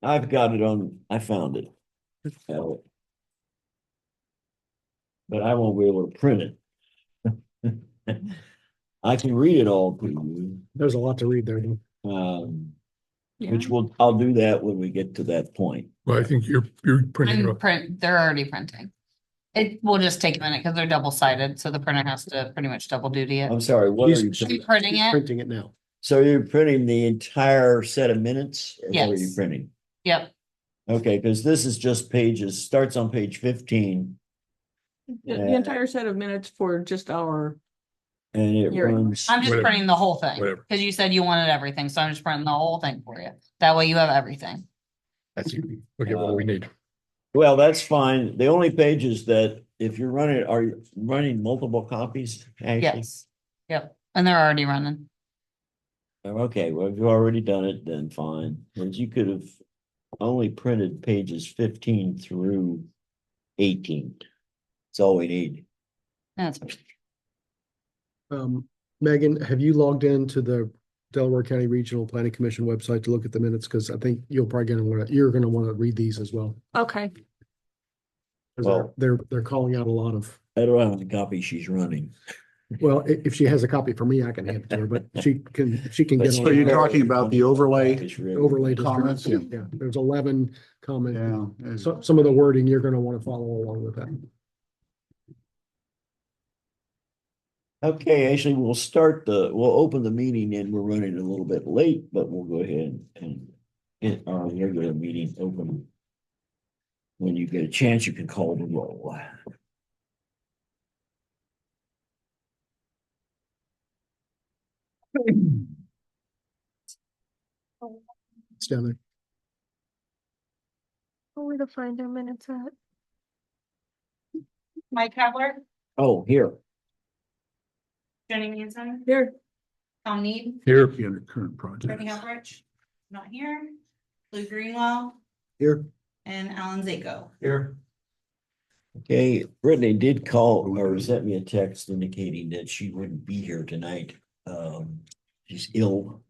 I've got it on, I found it. But I won't be able to print it. I can read it all to you. There's a lot to read there. Which I'll do that when we get to that point. Well, I think you're printing it off. They're already printing. It will just take a minute because they're double sided, so the printer has to pretty much double duty it. I'm sorry, what are you? She's printing it. Printing it now. So you're printing the entire set of minutes? Or what are you Yes. printing? Yep. Okay, because this is just pages, starts on page 15 The entire set of minutes for just our, and it Here. runs. I'm just Whatever. printing the whole thing Whatever. because you said you wanted everything, so I'm just printing the whole thing for you. That way you have everything. That's easy. We'll get what we need. Well, that's fine. The only pages that if you're running, are you running multiple copies? Ashley? Yes. Yep. And they're already running. Okay, well, if you've already done it, then fine. But you could have only printed pages 15 through 18. That's all we need. That's Megan, have you logged into the Delaware County Regional Planning Commission website to look at the minutes? Because I think you're gonna want to read these as well. okay, 'Cause Well- they're calling out a lot of, I don't have the copy she's running. well, if she has a copy for me, I can hand it to her, but she can get. So you're talking about the overlay? Overlay Comments? comments, yeah, there's 11 comments. Yeah. So some of the wording, you're gonna want to follow along with that. Okay, actually, we'll open the meeting and we're running a little bit late, but we'll go ahead and get our regular meeting open. When you get a chance, you can call the roll. It's down there. Where to find our minutes at? Mike Kavler, Oh, here. Jenny Manson, here, Tom Need, Here, The under current project. Brittany Helfrich, not here, Lou Greenwell, Here, and Alan Zako. Here. Okay, Brittany did call or sent me a text indicating that she wouldn't be here tonight. She's ill.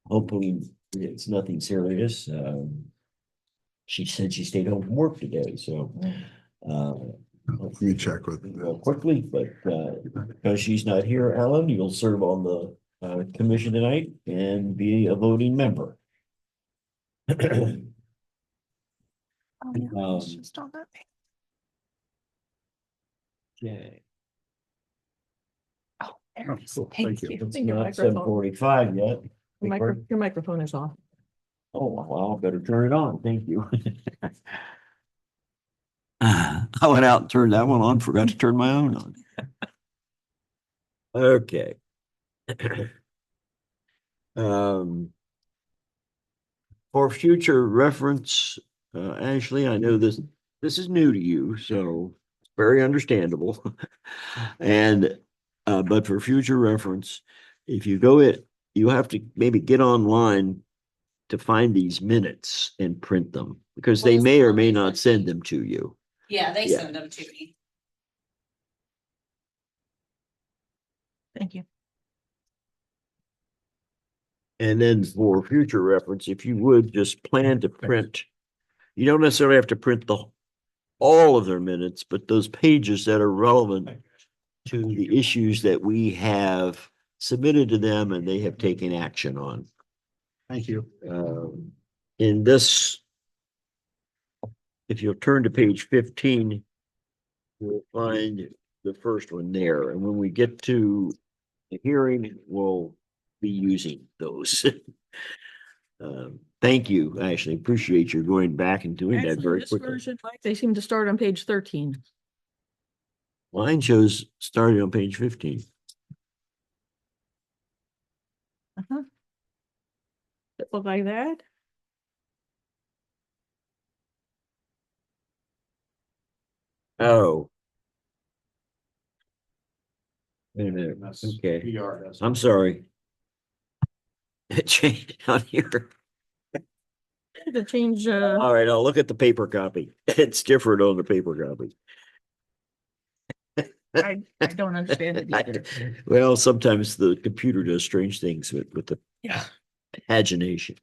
Hopefully it's nothing serious. She said she stayed home from work today, so. Let me check with. Go quickly, but because she's not here, Alan, you'll serve on the commission tonight and be a voting member. Oh, yeah, Um, it's just on that page. Okay, oh, there it is, cool. thank Thank you. you. it's Think your not microphone, 7:45 yet. your microphone is off. Oh, well, better turn it on. Thank you. I went out and turned that one on, forgot to turn my own on. Okay. For future reference, Ashley, I know this is new to you, so very understandable. And, but for future reference, if you you have to maybe get online to find these minutes and print them, because they may or may not send them to you. Yeah, they Yeah. send them to me. Thank you. And then for future reference, if you would just plan to print, you don't necessarily have to print all of their minutes, but those pages that are relevant to the issues that we have submitted to them and they have taken action on. Thank you. In this, if you'll turn to page 15, you'll find the first one there. And when we get to the hearing, we'll be using those. Thank you, Ashley. Appreciate you going back and doing that Actually, very this quickly. version, like, they seem to start on page 13. Mine shows starting on page 15. Uh-huh. It look like that? Oh. Wait a minute. Okay. I'm sorry. It changed on here. To change, All right, I'll look at the paper copy. It's different on the paper copy. I don't understand it either. Well, sometimes the computer does strange things with the Yeah. pagination.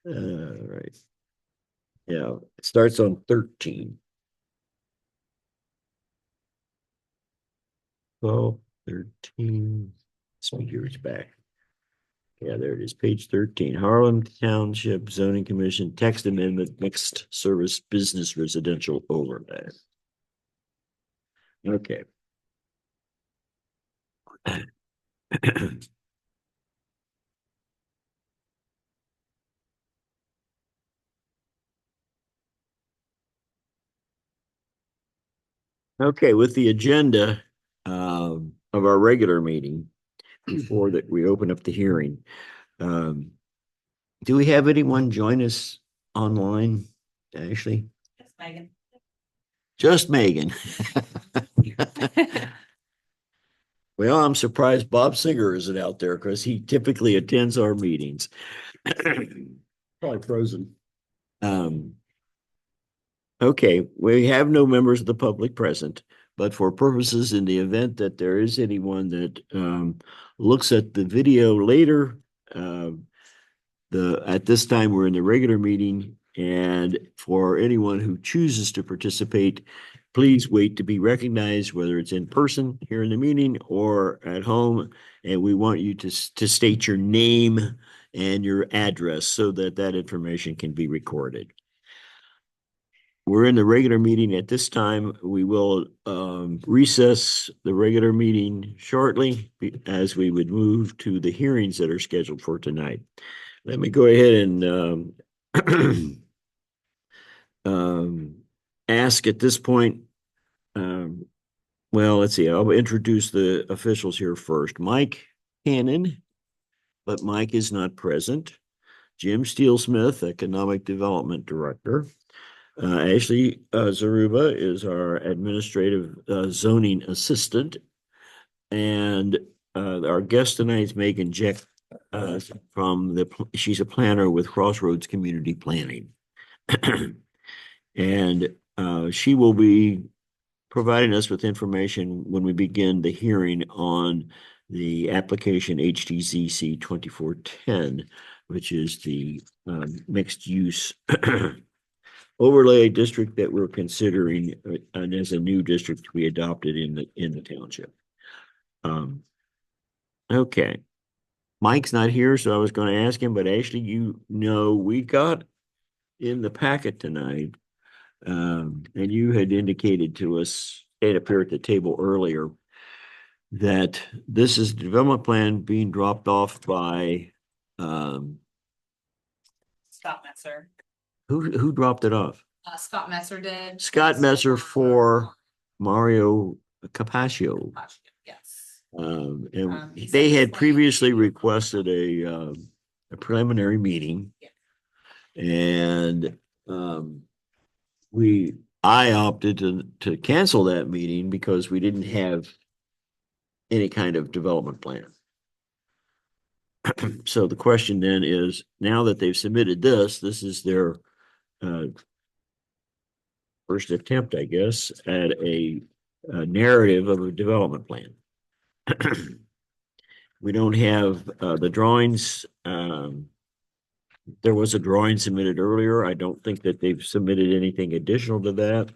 Right. Yeah, it starts on 13. 12, 13. Speakers back. Yeah, there it is, page 13. Harlem Township Zoning Commission Text Amendment Mixed Service Business Residential Overlay. Okay. Okay, with the agenda of our regular meeting, before that we open up the hearing, um, do we have anyone join us online, Ashley? Yes, Megan. Just Megan. Well, I'm surprised Bob Singer isn't out there because he typically attends our meetings. Probably frozen. Um, okay, we have no members of the public present, but for purposes in the event that there is anyone that looks at the video later, at this time we're in the regular meeting, and for anyone who chooses to participate, please wait to be recognized, whether it's in person here in the meeting or at home. And we want you to state your name and your address so that that information can be recorded. We're in the regular meeting at this time. We will recess the regular meeting shortly as we would move to the hearings that are scheduled for tonight. Let me go ahead and ask at this point. Well, let's see. I'll introduce the officials here first. Mike Hannon, but Mike is not present. Jim Steele-Smith, Economic Development Director. Ashley Zaruba is our Administrative Zoning Assistant. And our guest tonight is Megan Jeck she's a planner with Crossroads Community Planning. And she will be providing us with information when we begin the hearing on the application HTZC 2410, which is the mixed use overlay district that we're considering and as a new district to be adopted in the township. Okay. Mike's not here, so I was going to ask him, but Ashley, we got in the packet tonight, and you had indicated to us, it appeared at the table earlier, that this is the development plan being dropped off by Scott Messer. who dropped it off? Scott Messer did. Scott Messer for Mario Capaccio. Yes. And He they said had it's previously like- requested a preliminary meeting. Yeah. And I opted to cancel that meeting because we didn't have any kind of development plan. So the question then is, now that they've submitted this is their first attempt, I guess, at a narrative of a development plan. We don't have the drawings. There was a drawing submitted earlier. I don't think that they've submitted anything additional to that.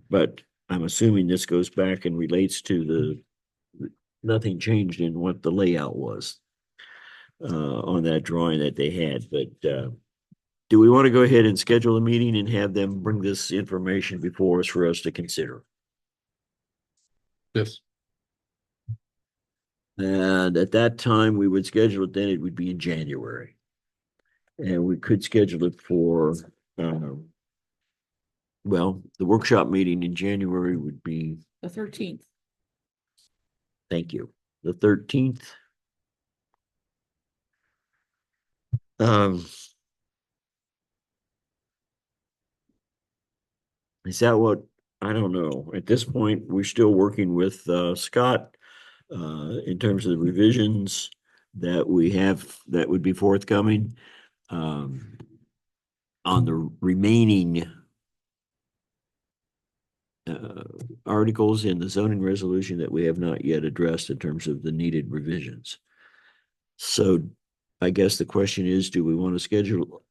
But I'm assuming this goes back and relates to nothing changed in what the layout was on that drawing that they had. But do we want to go ahead and schedule a meeting and have them bring this information before us for us to consider? Yes. And at that time, we would schedule it, then it would be in January. And we could schedule it for, well, the workshop meeting in January would be, The 13th. thank you, the 13th. Is that what, I don't know. At this point, we're still working with Scott in terms of the revisions that we have that would be forthcoming on the remaining articles in the zoning resolution that we have not yet addressed in terms of the needed revisions. So I guess the question is, do we want to schedule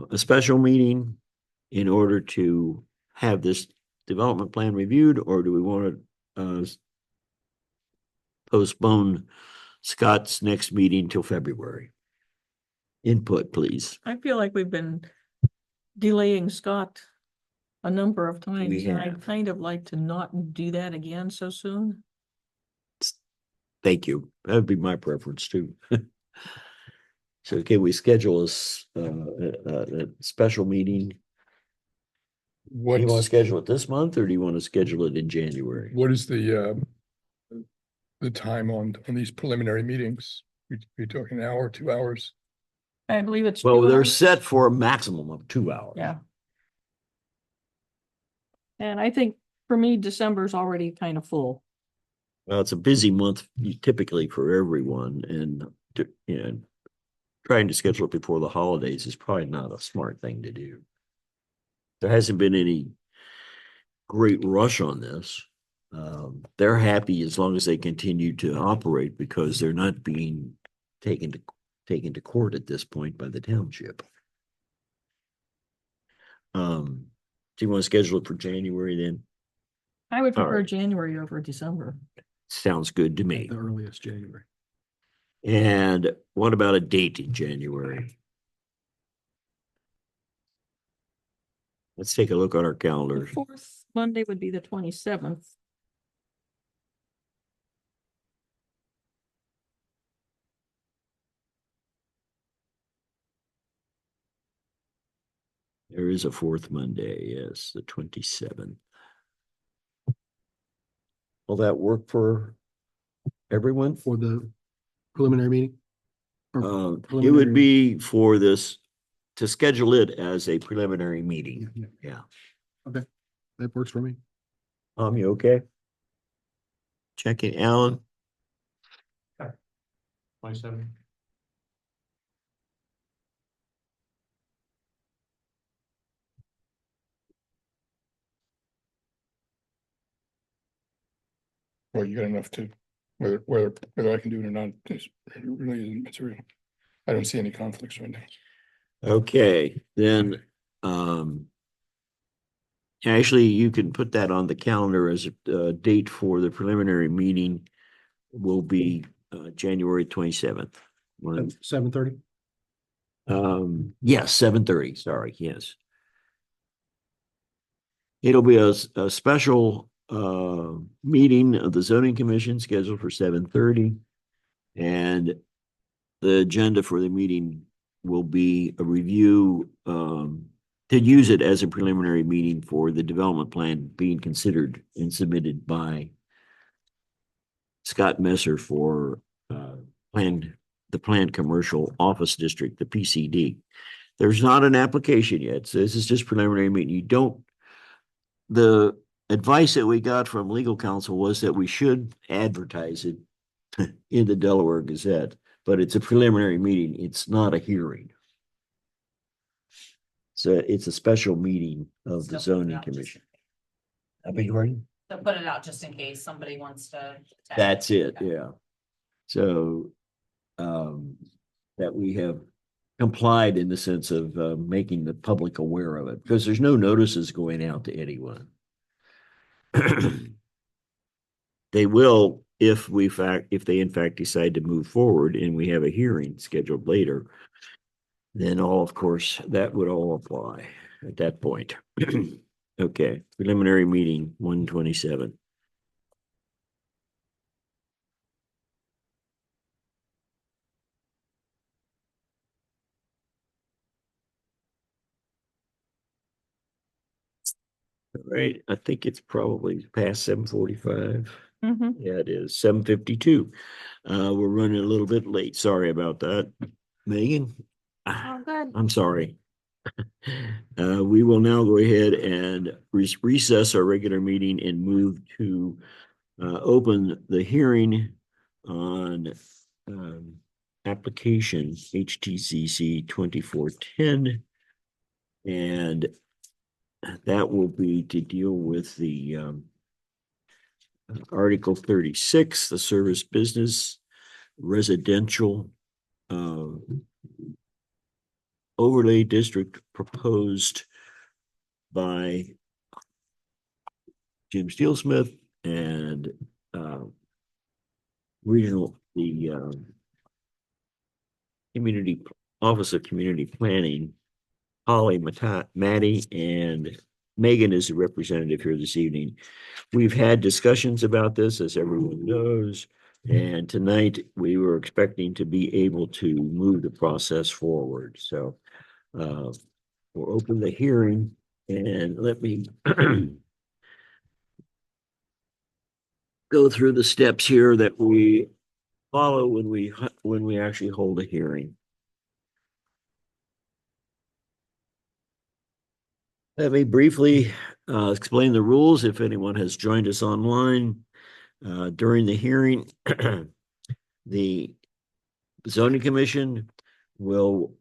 a special meeting in order to have this development plan reviewed, or do we want to postpone Scott's next meeting till February? Input, please. I feel like we've been delaying Scott a number of times, and I'd have. kind of like to not do that again so soon. Thank you. That would be my preference too. So can we schedule a special meeting? Do you want to What's, schedule it this month, or do you want to schedule it in January? what is the time on these preliminary meetings? We talking an hour, 2 hours? I believe it's. Well, 2 they're hours. set for a maximum of 2 hours. Yeah. And I think for me, December's already kind of full. Well, it's a busy month typically for everyone, and trying to schedule it before the holidays is probably not a smart thing to do. There hasn't been any great rush on this. They're happy as long as they continue to operate because they're not being taken to court at this point by the township. Do you want to schedule it for January then? I would All prefer right. January over December. Sounds good to me. The earliest January. And what about a date in January? Let's take a look at our The calendar. fourth Monday would be the 27th. There is a fourth Monday, yes, the 27th. Will that work for everyone? For the preliminary meeting? Or It preliminary- would be for this, to schedule it as a preliminary meeting. Yeah. That works for me. You okay? Checking, Alan? 27. Well, you got enough to, whether I can do it or not, it really isn't material. I don't see any conflicts right now. Okay, then, actually, you can put that on the calendar as a date for the preliminary meeting will be January 27th. 7:30? Yes, 7:30, sorry, yes. It'll be a special meeting of the zoning commission scheduled for 7:30. And the agenda for the meeting will be a review to use it as a preliminary meeting for the development plan being considered and submitted by Scott Messer for the planned commercial office district, the PCD. There's not an application yet, so this is just preliminary meeting. The advice that we got from legal counsel was that we should advertise it in the Delaware Gazette, but it's a preliminary meeting. It's not a hearing. So it's a special meeting of the Still put it zoning out just commission. in I beg your pardon? So put it out just in case somebody wants to. attend. That's it, Okay. yeah. So, that we have complied in the sense of, making the public aware of it, because there's no notices going out to anyone. They will, if they in fact decide to move forward and we have a hearing scheduled later, then of course, that would all apply at that point. Okay, preliminary meeting 127. All right, I think it's probably past 7:45. Mhm. Yeah, it is 7:52. We're running a little bit late. Sorry about that. Megan? All good. I'm sorry. We will now go ahead and recess our regular meeting and move to open the hearing on application HTZC 2410. And that will be to deal with the Article 36, the service business residential overlay district proposed by Jim Steelsmith and community Office of Community Planning, Holly, Maddie, and Megan is the representative here this evening. We've had discussions about this, as everyone knows, and tonight we were expecting to be able to move the process forward. So we'll open the hearing and let me go through the steps here that we follow when we actually hold a hearing. Let me briefly explain the rules if anyone has joined us online. During the hearing, the zoning commission will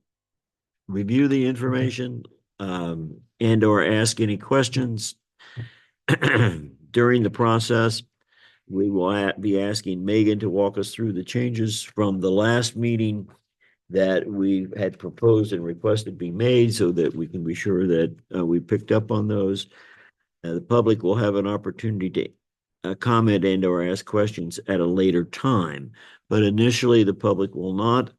review the information and or ask any questions. During the process, we will be asking Megan to walk us through the changes from the last meeting that we had proposed and requested be made so that we can be sure that we picked up on those. The public will have an opportunity to comment and or ask questions at a later time, but initially the public will not.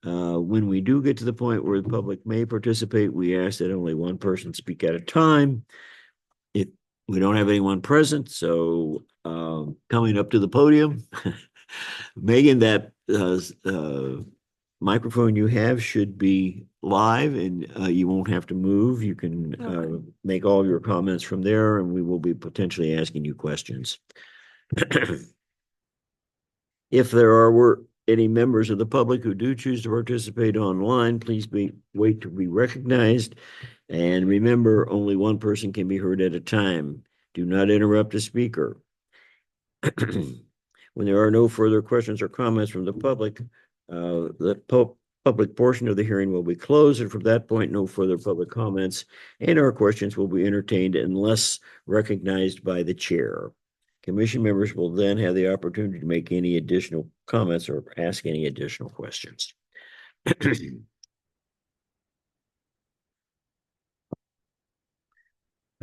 When we do get to the point where the public may participate, we ask that only one person speak at a time. If we don't have anyone present, so coming up to the podium, Megan, that microphone you have should be live and you won't have to move. You can make all your comments from there and we will be potentially asking you questions. If there are any members of the public who do choose to participate online, please wait to be recognized. And remember, only one person can be heard at a time. Do not interrupt a speaker. When there are no further questions or comments from the public, the public portion of the hearing will be closed, and from that point, no further public comments and our questions will be entertained unless recognized by the chair. Commission members will then have the opportunity to make any additional comments or ask any additional questions.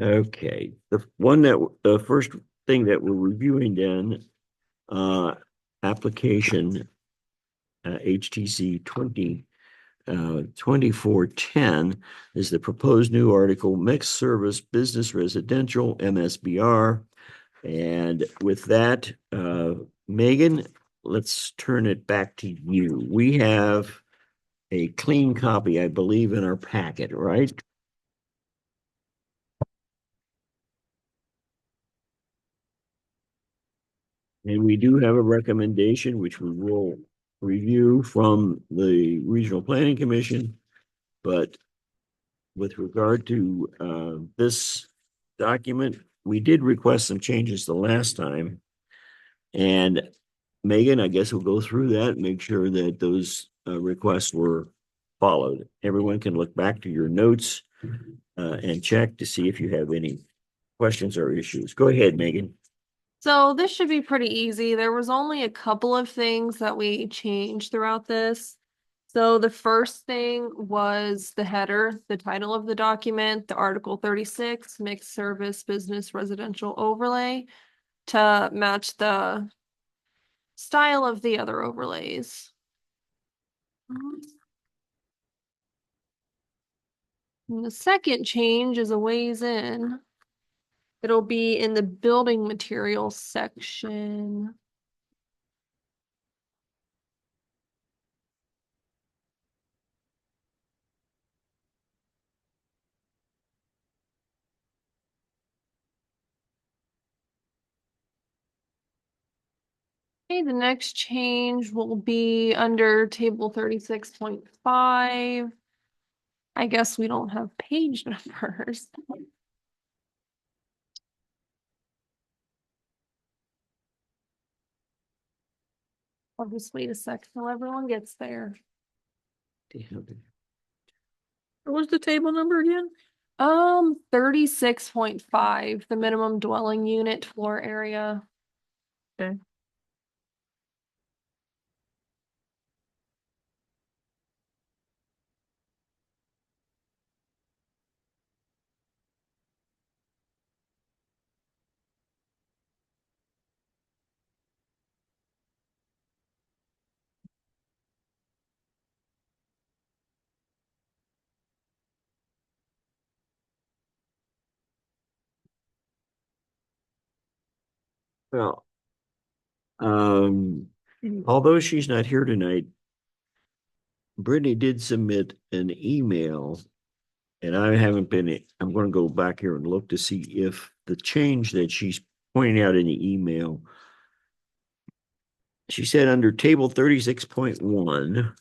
Okay, the first thing that we're reviewing then, application HTC 2410 is the proposed new article, mixed service business residential MSBR. And with that, Megan, let's turn it back to you. We have a clean copy, I believe, in our packet, right? And we do have a recommendation, which we will review from the Regional Planning Commission. But with regard to this document, we did request some changes the last time. And Megan, I guess we'll go through that, make sure that those requests were followed. Everyone can look back to your notes and check to see if you have any questions or issues. Go ahead, Megan. So this should be pretty easy. There was only a couple of things that we changed throughout this. So the first thing was the header, the title of the document, the Article 36, mixed service business residential overlay, to match the style of the other overlays. And the second change is a ways in. It'll be in the building materials section. Okay, the next change will be under table 36.5. I guess we don't have page numbers. I'll just wait a sec till everyone gets there. What was the table number again? 36.5, the minimum dwelling unit floor area. Okay. Well, although she's not here tonight, Brittany did submit an email. And I haven't been, I'm gonna go back here and look to see if the change that she's pointing out in the email. She said under table 36.1,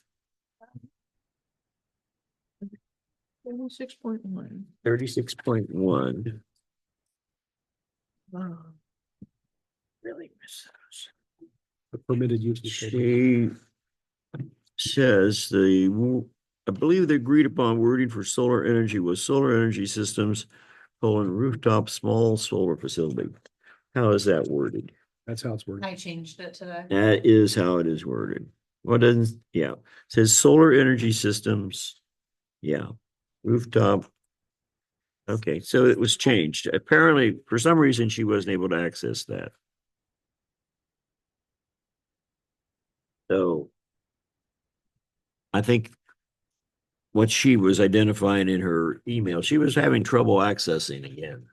6.1. 36.1. Wow. Really miss those. The permitted use. She says I believe the agreed upon wording for solar energy was solar energy systems, rooftop, small solar facility. How is that worded? That's how it's worded. I changed it today. That is how it is worded. What doesn't, yeah, says solar energy systems. Yeah, rooftop. Okay, so it was changed. Apparently, for some reason, she wasn't able to access that. So I think what she was identifying in her email, she was having trouble accessing again.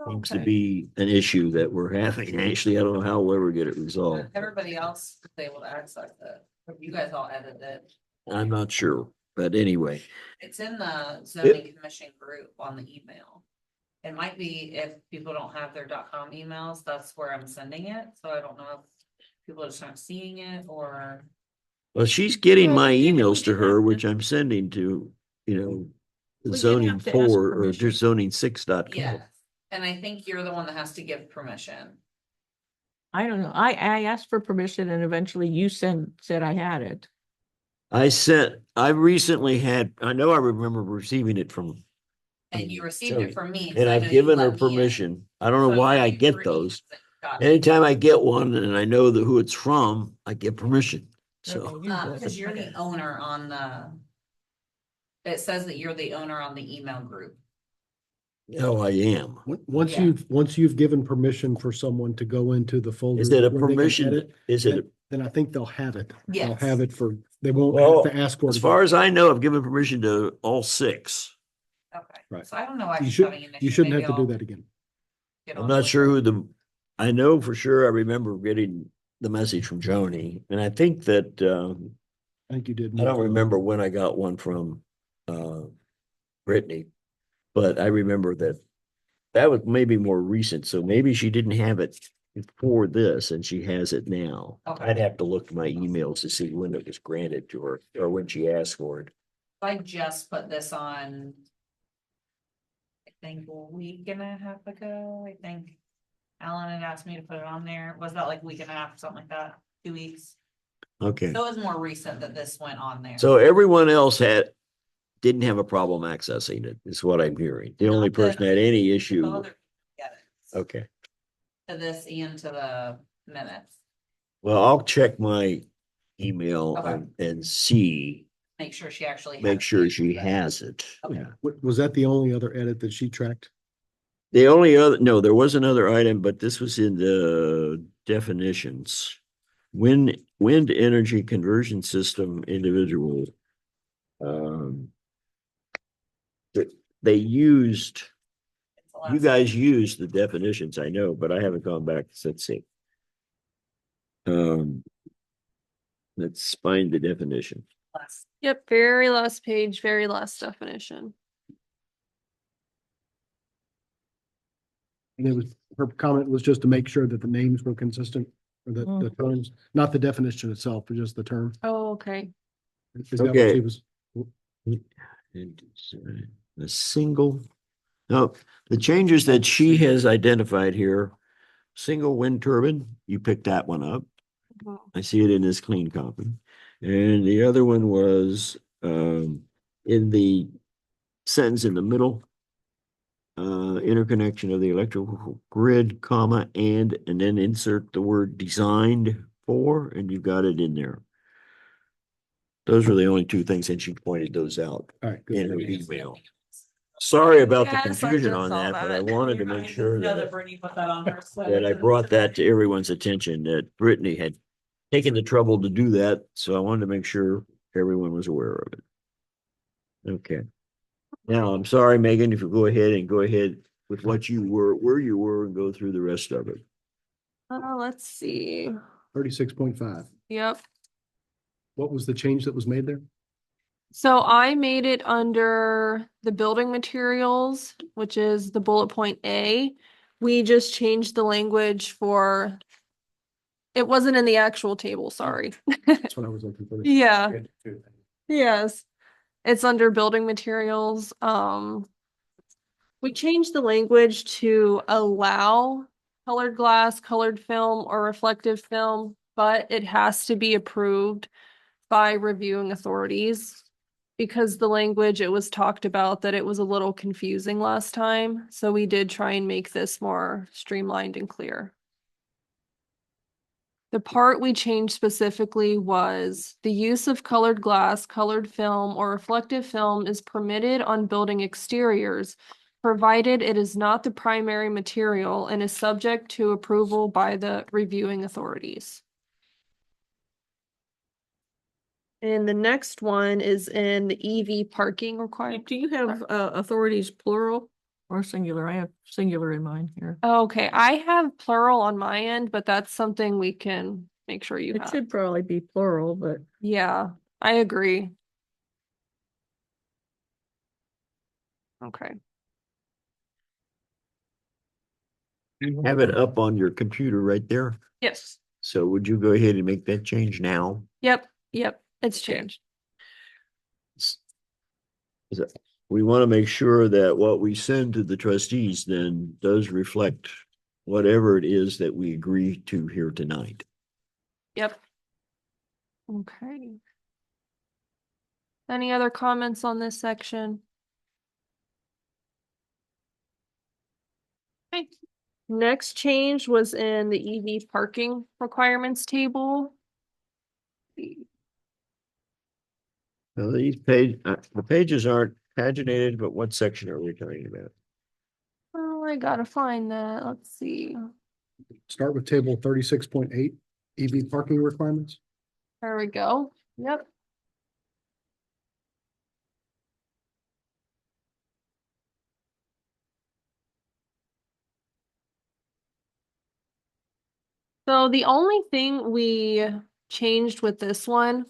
Seems to Okay. be an issue that we're having. Actually, I don't know how we'll ever get it resolved. Everybody else is able to access it. You guys all edited it. I'm not sure, but anyway, It's in the zoning commission group on the email. It might be if people don't have their .com emails, that's where I'm sending it. So I don't know if people just aren't seeing it or. well, she's getting Well, my we did- emails we to did her, have which to- I'm sending to, We did zoning have to ask 4 or permission. just zoning6.com. Yes, and I think you're the one that has to give permission. I don't know. I asked for permission and eventually you said I had it. I recently had, I know I remember receiving it from, And you received it from me. 'cause and I I've know you given her let me in. permission. I don't So know why I'm I wondering get if those. Brittany got it. Anytime I get one and I know who it's from, I get permission. So, Okay, you did. Cause you're the owner on the. It says that you're the owner on the email group. oh, I am. Once Yeah. you've given permission for someone to go into the folder. Is it a where they can permission? edit, Is it, Then I think they'll have it. They'll Yes. have it they won't Well, have to ask for it. as far as I know, I've given permission to all 6. Okay, Right. so I don't know why You she's having should, an issue. you shouldn't Maybe have to do I'll that again. get I'm on not with sure it. who I know for sure I remember getting the message from Joni. And I think that, I think you did. I don't remember when I got one from, Brittany. But I remember that was maybe more recent. So maybe she didn't have it before this and she has it now. Okay. I'd have to look at my emails to see when it was granted to her or when she asked for it. I just put this on. I think a week and a half ago, I think. Alan had asked me to put it on there. Was that like a week and a half, something like that? 2 weeks? Okay. So it was more recent that this went on there. So everyone else didn't have a problem accessing it, is what I'm hearing. The only Not that- person that had any The issue. other- Get it. Okay, To this and to the minutes. well, I'll check my email Okay. and see, Make sure she actually. has make sure it. she has it. Okay. Yeah. Was that the only other edit that she tracked? The only other, no, there was another item, but this was in the definitions. Wind energy conversion system individual. They used, It's the last you guys used the definitions, I know, but I haven't gone back, let's see. Let's find the definition. last- Yep, very last page, very last definition. And her comment was just to make sure that the names were consistent, or the terms, not the definition itself, but just the term. Oh, okay. Is that what Okay. she was? And a single, no, the changes that she has identified here, single wind turbine, you picked that one up. I see it in this clean copy. And the other one was in the sentence in the middle. Interconnection of the electrical grid, comma, and then insert the word designed for, and you got it in there. Those were the only 2 things, and she pointed those out All right, in good. her email. Sorry about the Yes, I confusion just on saw that, but I that. wanted to make sure that Brittany put that on her. that I brought that to everyone's attention, that Brittany had taken the trouble to do that, so I wanted to make sure everyone was aware of it. Okay. Now, I'm sorry, Megan, if you go ahead with what you were, where you were, and go through the rest of it. Let's see. 36.5. Yep. What was the change that was made there? So I made it under the building materials, which is the bullet point A. We just changed the language for, it wasn't in the actual table, sorry. That's what I was looking for. Yeah, yes. It's under building materials. We changed the language to allow colored glass, colored film, or reflective film, but it has to be approved by reviewing authorities. Because the language, it was talked about that it was a little confusing last time, so we did try and make this more streamlined and clear. The part we changed specifically was the use of colored glass, colored film, or reflective film is permitted on building exteriors, provided it is not the primary material and is subject to approval by the reviewing authorities. And the next one is in the EV parking requirement. Do you have authorities plural or singular? I have singular in mind here. Okay, I have plural on my end, but that's something we can make sure you It have. should probably be plural, but Yeah, I agree. Okay. You have it up on your computer right there. Yes. So would you go ahead and make that change now? Yep. It's changed. We want to make sure that what we send to the trustees then does reflect whatever it is that we agree to here tonight. Yep. Okay. Any other comments on this section? Okay. Next change was in the EV parking requirements table. Now, the pages aren't paginated, but what section are we talking about? Oh, I gotta find that. Let's see. Start with table 36.8, EV parking requirements. There we go. Yep. So the only thing we changed with this one,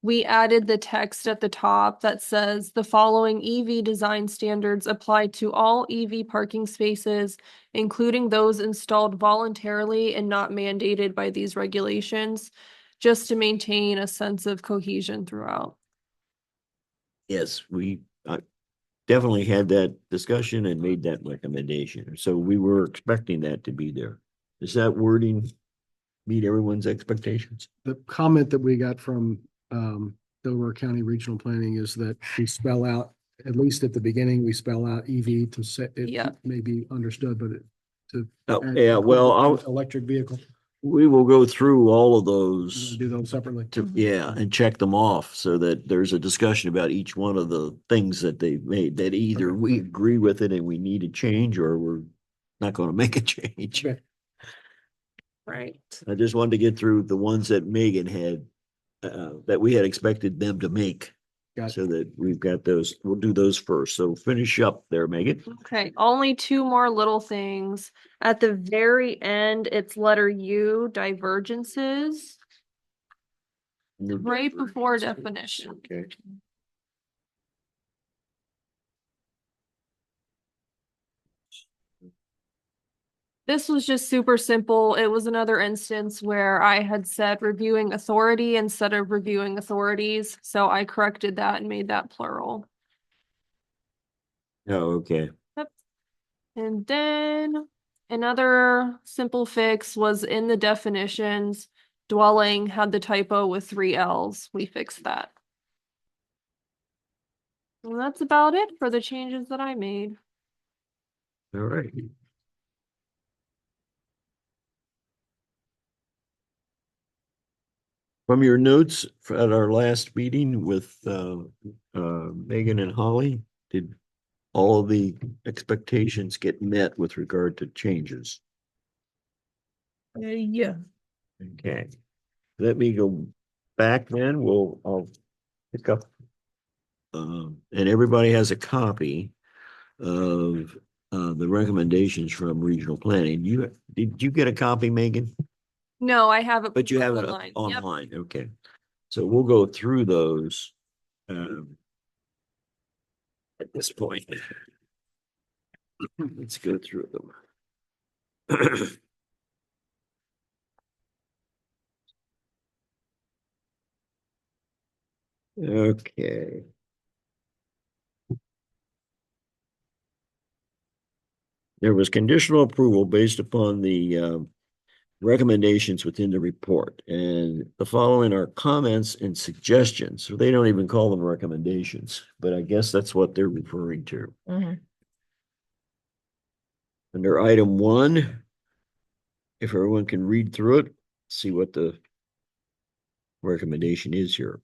we added the text at the top that says the following EV design standards apply to all EV parking spaces, including those installed voluntarily and not mandated by these regulations, just to maintain a sense of cohesion throughout. Yes, we definitely had that discussion and made that recommendation. So we were expecting that to be there. Does that wording meet everyone's expectations? The comment that we got from Delaware County Regional Planning is that we spell out, at least at the beginning, we spell out EV to set it Yeah. may be understood, but to Oh, add yeah, well, electric vehicle, we will go through all of those do those separately. yeah, and check them off so that there's a discussion about each one of the things that they made, that either we agree with it and we need a change or we're not going to make a change. Okay. Right. I just wanted to get through the ones that Megan had, that we had expected them to make. Got it. So that we've got those, we'll do those first. So finish up there, Megan. Okay, only two more little things. At the very end, it's letter U, divergences, right before definition. Okay. This was just super simple. It was another instance where I had said reviewing authority instead of reviewing authorities. So I corrected that and made that plural. Oh, okay. Yep. And then another simple fix was in the definitions, dwelling had the typo with 3 L's. We fixed that. And that's about it for the changes that I made. All right. From your notes at our last meeting with Megan and Holly, did all of the expectations get met with regard to changes? yeah. Okay, let me go back then. I'll pick up. And everybody has a copy of the recommendations from regional planning. Did you get a copy, Megan? No, I have it. But you have it up online. Yep. online, okay. So we'll go through those at this point. Let's go through them. Okay. There was conditional approval based upon the recommendations within the report, and the following are comments and suggestions. So they don't even call them recommendations, but I guess that's what they're referring to. Mhm. Under item 1, if everyone can read through it, see what the recommendation is here.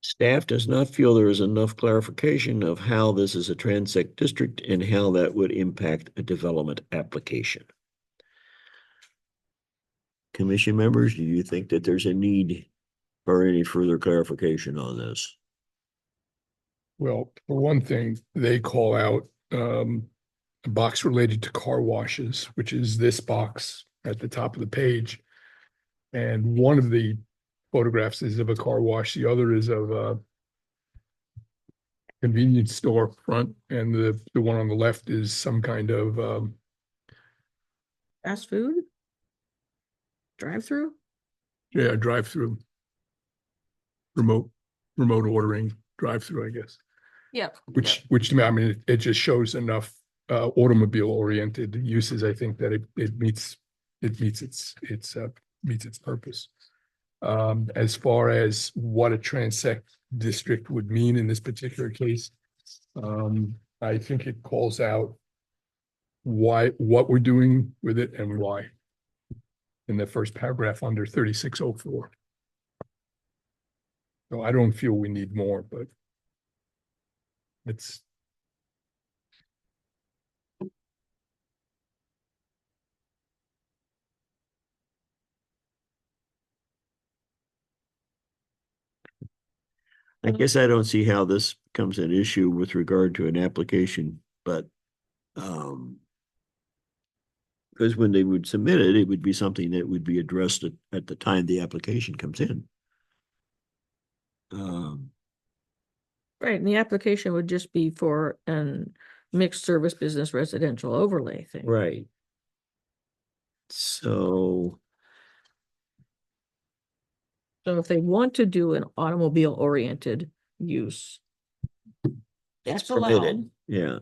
Staff does not feel there is enough clarification of how this is a transect district and how that would impact a development application. Commission members, do you think that there's a need for any further clarification on this? Well, for one thing, they call out a box related to car washes, which is this box at the top of the page. And one of the photographs is of a car wash, the other is of a convenience store front, and the one on the left is some kind of Fast food? Drive-through? yeah, drive-through. Remote ordering drive-through, I guess. Yep. Which to me, I mean, it just shows enough automobile-oriented uses. I think that it meets its purpose. As far as what a transect district would mean in this particular case, I think it calls out what we're doing with it and why in the first paragraph under 3604. So I don't feel we need more, but it's I guess I don't see how this becomes an issue with regard to an application, but because when they would submit it, it would be something that would be addressed at the time the application comes in. Right, and the application would just be for an mixed service business residential overlay thing. Right. So, So if they want to do an automobile oriented use, it's that's permitted, allowed. yeah.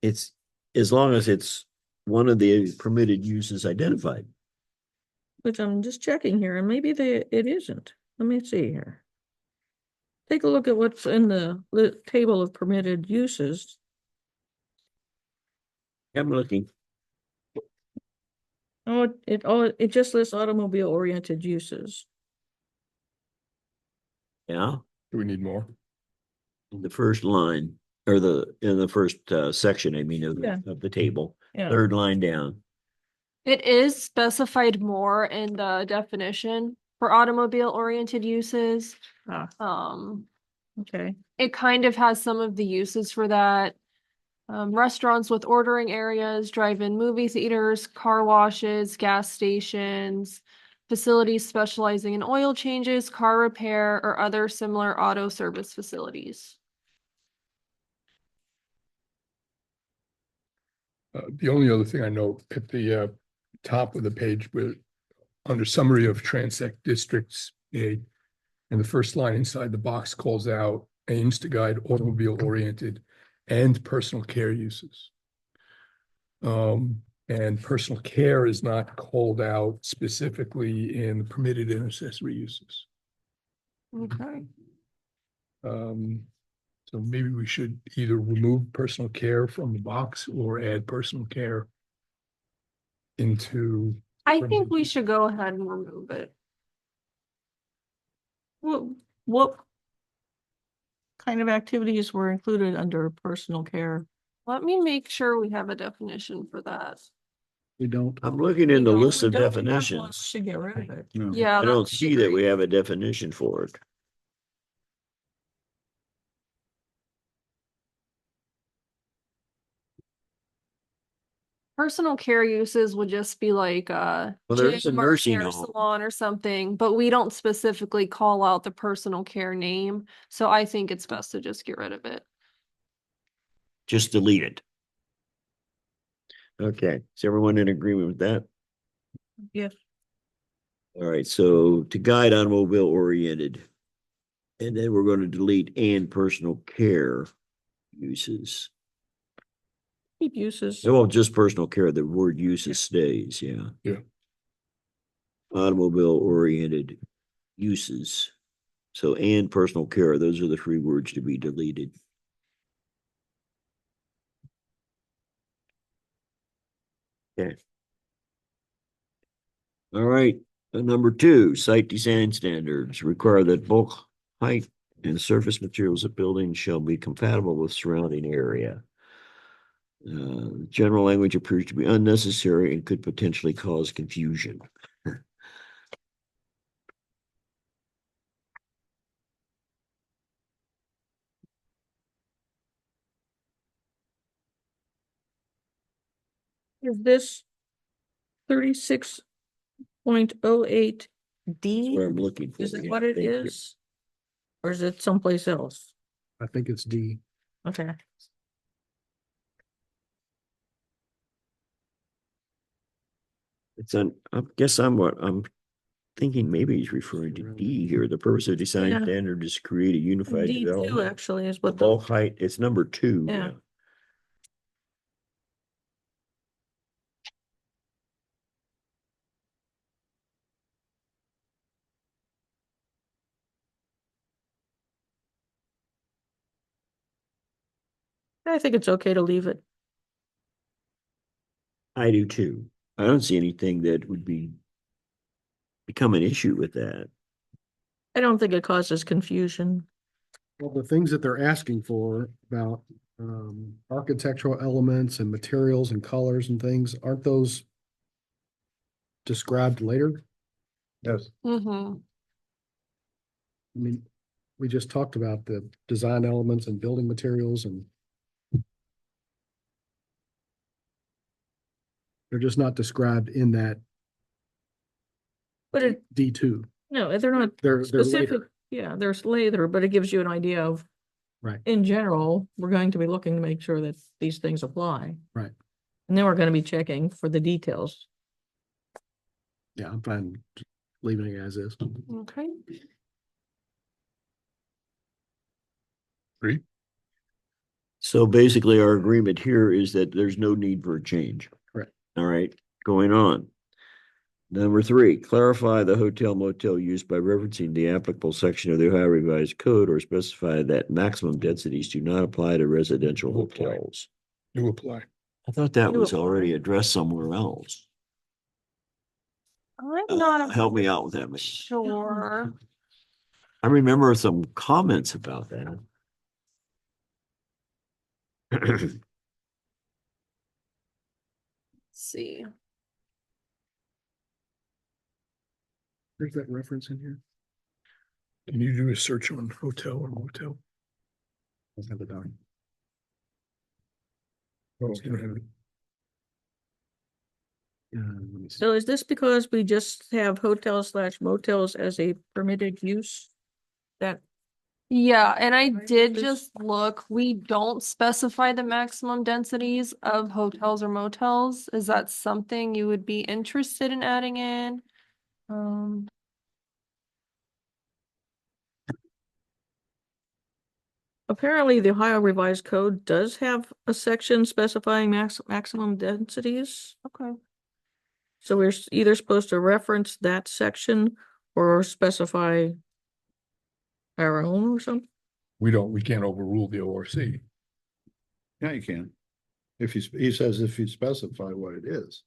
It's, as long as it's one of the permitted uses identified. Which I'm just checking here, and maybe it isn't. Let me see here. Take a look at what's in the table of permitted uses. I'm looking. Oh, it just lists automobile oriented uses. Yeah, do we need more? in the first line, or in the first section, I mean, Yeah. of the table, Yeah. third line down. It is specified more in the definition for automobile oriented uses. Ah, okay. It kind of has some of the uses for that. Restaurants with ordering areas, drive-in movie theaters, car washes, gas stations, facilities specializing in oil changes, car repair, or other similar auto service facilities. The only other thing I know at the top of the page with under summary of transect districts, and the first line inside the box calls out aims to guide automobile oriented and personal care uses. And personal care is not called out specifically in permitted and accessory uses. Okay. So maybe we should either remove personal care from the box or add personal care into. I think we should go ahead and remove it. What kind of activities were included under personal care? Let me make sure we have a definition for that. We don't. I'm looking in the We list of don't have one, definitions. Should get rid of it. No. Yeah. I don't see that we have a definition for it. Personal care uses would just be like Well, there's a gym or nursing hair home. salon or something, but we don't specifically call out the personal care name. So I think it's best to just get rid of it. Just delete it. Okay, is everyone in agreement with that? Yes. All right, so to guide automobile oriented. And then we're going to delete and personal care uses. Keep uses. Well, just personal care, the word uses stays, yeah. Yeah. Automobile oriented uses. So, and personal care, those are the three words to be deleted. Okay. All right, number 2, site design standards require that bulk height and surface materials of buildings shall be compatible with surrounding area. General language appears to be unnecessary and could potentially cause confusion. Is this 36.08 D? Where I'm looking for. Is it yeah, what it thank you. is? Or is it someplace else? I think it's D. Okay. It's on, I guess I'm thinking maybe he's referring to D here. The purpose of design Yeah. standard is to create a unified D2 development. actually is The what the, bulk height, it's number 2. Yeah. I think it's okay to leave it. I do too. I don't see anything that would become an issue with that. I don't think it causes confusion. Well, the things that they're asking for about architectural elements and materials and colors and things, aren't those described later? Yes. Mm-hmm. I mean, we just talked about the design elements and building materials, and they're just not described in that But it, D2. no, they're not They're specific. later. Yeah, there's later, but it gives you an idea of. Right. In general, we're going to be looking to make sure that these things apply. Right. And then we're going to be checking for the details. Yeah, I'm fine leaving it as is. Okay. Agree? So basically our agreement here is that there's no need for a change. Correct. All right, going on. Number 3, clarify the hotel motel use by referencing the applicable section of the Ohio Revised Code or specify that maximum densities do not apply to residential Will apply. hotels. Do apply. I thought that Do was apply. already addressed somewhere else. I'm not Help me out with that, Miss. sure. I remember some comments about that. Let's see. There's that reference in here. Can you do a search on hotel or motel? Let's have it done. Oh, you don't have it. Let me see. So is this because we just have hotels / motels as a permitted use? That, Yeah, and I Right, did this- just look, we don't specify the maximum densities of hotels or motels. Is that something you would be interested in adding in? apparently the Ohio Revised Code does have a section specifying maximum densities. Okay. So we're either supposed to reference that section or specify our own or something. We can't overrule the ORC. Yeah, you can. If he says if you specify what it is.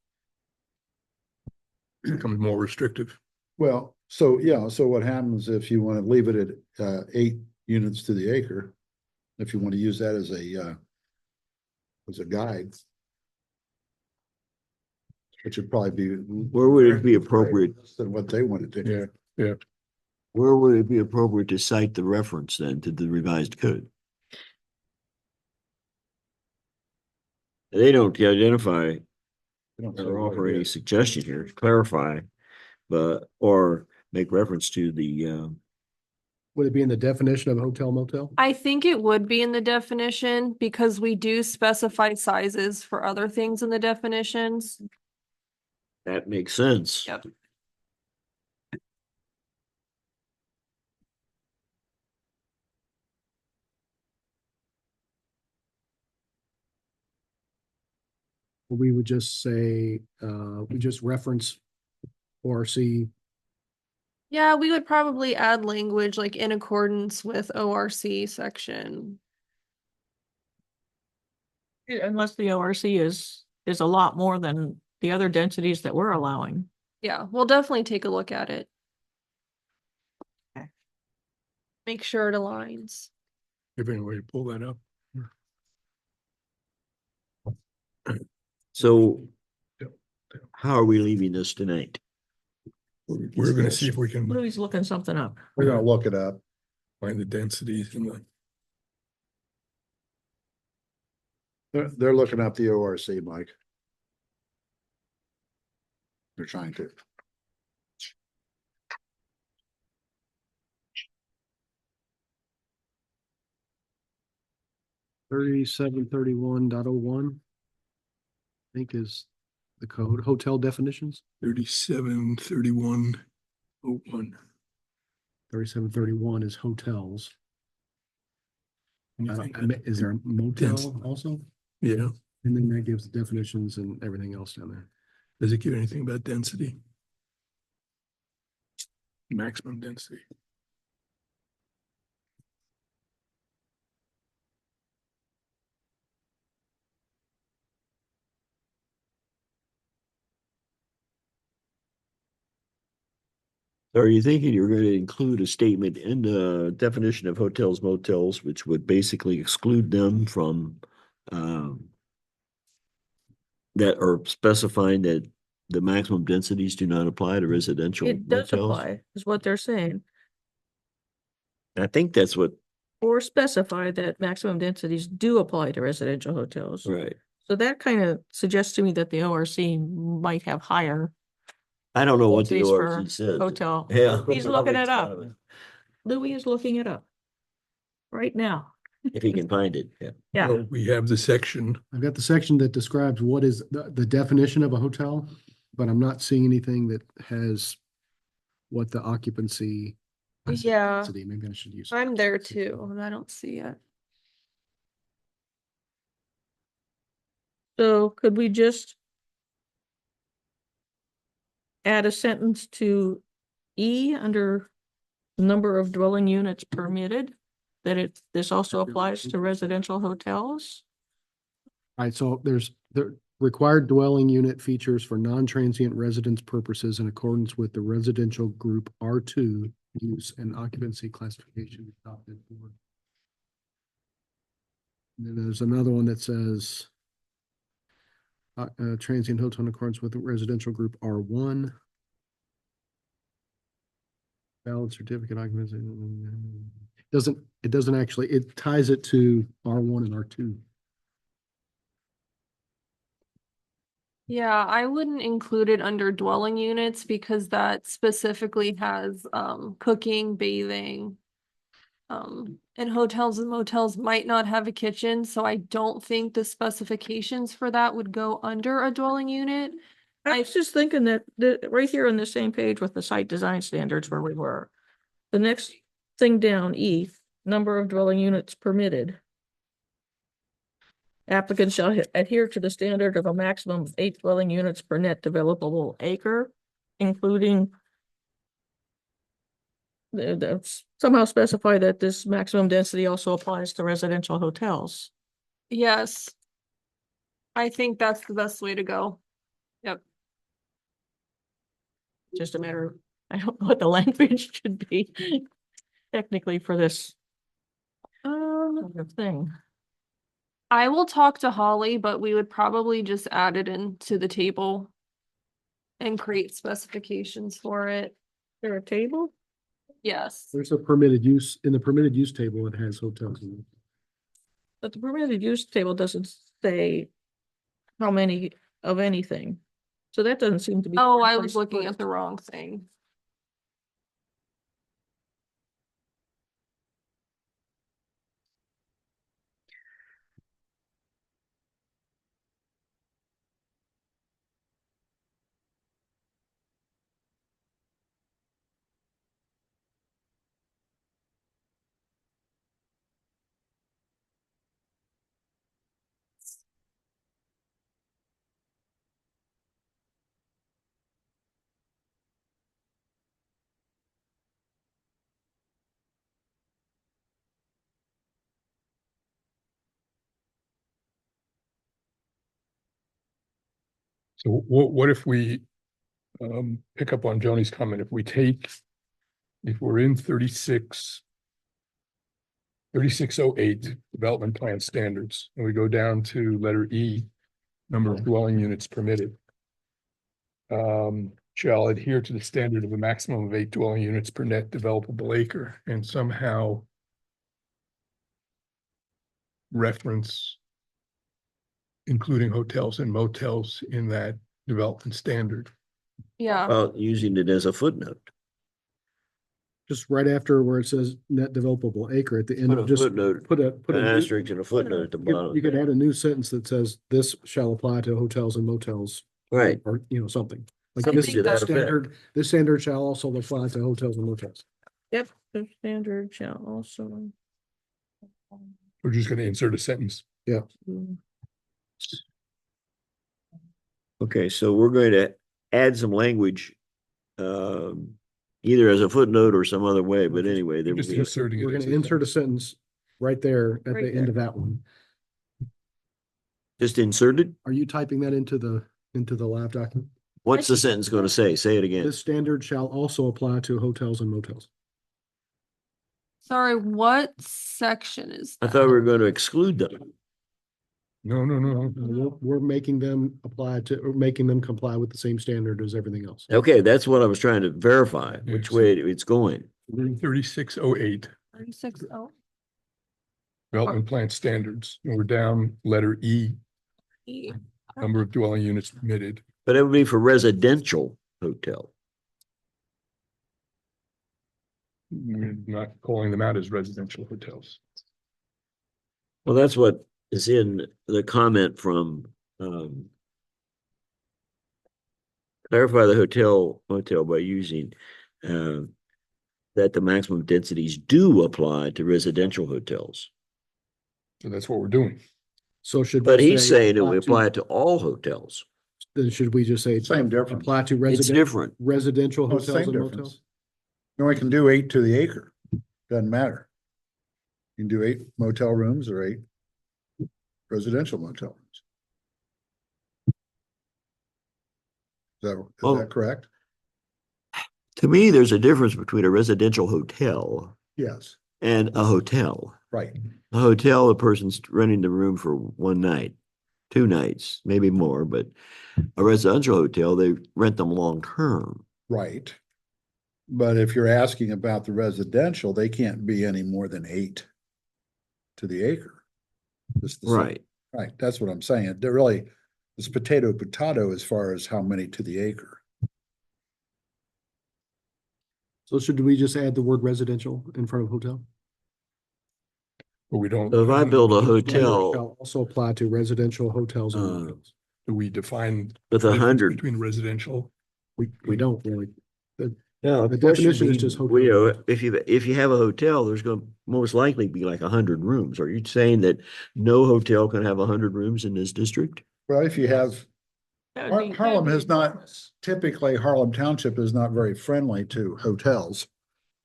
It becomes more restrictive. Well, so yeah, so what happens if you want to leave it at 8 units to the acre? if you want to use that as a guide. Which would probably be. Where would it be appropriate? Than what they wanted to do. Yeah. Where would it be appropriate to cite the reference then to the revised code? They don't identify They don't say or what offer it any is. suggestion here to clarify, but, or make reference to the, Would it be in the definition of hotel motel? I think it would be in the definition because we do specify sizes for other things in the definitions. that makes sense. Yep. We would just say, we just reference ORC. Yeah, we would probably add language like in accordance with ORC section. Unless the ORC is a lot more than the other densities that we're allowing. Yeah, we'll definitely take a look at it. Okay. Make sure it aligns. If any way to pull that up. So Yeah. how are we leaving this tonight? We're gonna see if we can Louis looking something up. We're gonna look it up. find the densities in the. They're looking up the ORC, Mike. They're trying to. Thirty-seven thirty-one dot oh one. I think is the code, hotel definitions. 373101. 3731 is hotels. Anything Is there a motel also? Yeah, And then that gives definitions and everything else down there. does it give anything about density? Maximum density. Are you thinking you're going to include a statement in the definition of hotels, motels, which would basically exclude them from that or specifying that the maximum densities do not apply to residential It does motels? apply, is what they're saying. I think that's what, Or specify that maximum densities do apply to residential hotels. right. So that kind of suggests to me that the ORC might have higher I don't know what the densities for ORC says. hotel. Yeah. He's looking it up. Louis is looking it up right now. If he can find it, yeah. Yeah, Well, we have the section. I've got the section that describes what is the definition of a hotel, but I'm not seeing anything that has what the occupancy. Yeah. density. Maybe I should use. I'm there too, and I don't see it. so could we just add a sentence to E under number of dwelling units permitted? That this also applies to residential hotels? All right, so there's the required dwelling unit features for non-transient residence purposes in accordance with the residential group R2 use and occupancy classification adopted for. And then there's another one that says transient hotel in accordance with the residential group R1. Valid certificate occupancy. It doesn't actually, it ties it to R1 and R2. Yeah, I wouldn't include it under dwelling units because that specifically has cooking, bathing. And hotels and motels might not have a kitchen, so I don't think the specifications for that would go under a dwelling unit. I was just thinking that right here on the same page with the site design standards where we were. The next thing down, E, number of dwelling units permitted. Applicants shall adhere to the standard of a maximum of 8 dwelling units per net developable acre, including somehow specify that this maximum density also applies to residential hotels. Yes. I think that's the best way to go. Yep. Just a matter of, I don't know what the language should be technically for this. kind of thing. I will talk to Holly, but we would probably just add it into the table and create specifications for it. There a table? Yes. There's a permitted use, in the permitted use table, it has hotels in it. But the permitted use table doesn't say how many of anything. So that doesn't seem to be. Oh, I was looking at the wrong thing. So what if we pick up on Joni's comment, if we're in 3608 development plan standards, and we go down to letter E, number of dwelling units permitted. Shall adhere to the standard of a maximum of 8 dwelling units per net developable acre, and somehow reference including hotels and motels in that development standard. Yeah. About using it as a footnote. Just right after where it says net developable acre at the end, Put a just footnote, put an a, new- asterisk and a footnote at the bottom. you could add a new sentence that says this shall apply to hotels and motels. Right. Or, something. Like Something this to that standard, this standard shall also apply to hotels and motels. Yep, the standard shall also. We're just gonna insert a sentence. Mm, Okay, so we're going to add some language, either as a footnote or some other way, but anyway, there will Just be. inserting it. We're as gonna insert a sentence. sentence right there at Right the end of that one. Just inserted? Are you typing that into the live document? What's the sentence going to say? Say it again. This standard shall also apply to hotels and motels. Sorry, what section is I that? thought we were going to exclude them. No. We're making them making them comply with the same standard as everything else. Okay, that's what I was trying to verify, which way it's going. We're in 3608 36. Oh, development plan standards, and we're down letter E, E. number of dwelling units permitted. But it would be for residential hotel. We're not calling them out as residential hotels. Well, that's what is in the comment from, clarify the motel by using, that the maximum densities do apply to residential hotels. So that's what we're doing. So should. But we he's say saying it would apply to all hotels. Then should we just say? Same difference. Apply to It's different. residential Well, it's the hotels same and difference. motels? You only can do 8 to the acre. Doesn't matter. You can do 8 motel rooms or 8 residential motel rooms. Is Well- that correct? To me, there's a difference between a residential hotel Yes, and a hotel. right. A hotel, the person's renting the room for one night, 2 nights, maybe more, but a residential hotel, they rent them long term. Right. But if you're asking about the residential, they can't be any more than 8 to the acre. Just the same. Right. Right, that's what I'm saying. They're really, it's potato as far as how many to the acre. So should we just add the word residential in front of hotel? But we don't. So if I build a Standard hotel shall also apply to residential hotels and motels. Do we define with the difference 100, between residential? We don't really. no, The question definition is being, just well, you hotel. know, if you have a hotel, there's going to most likely be like 100 rooms. Are you saying that no hotel can have 100 rooms in this district? Well, if you have, that would be- Harlem that'd has be not, enormous. typically Harlem Township is not very friendly to hotels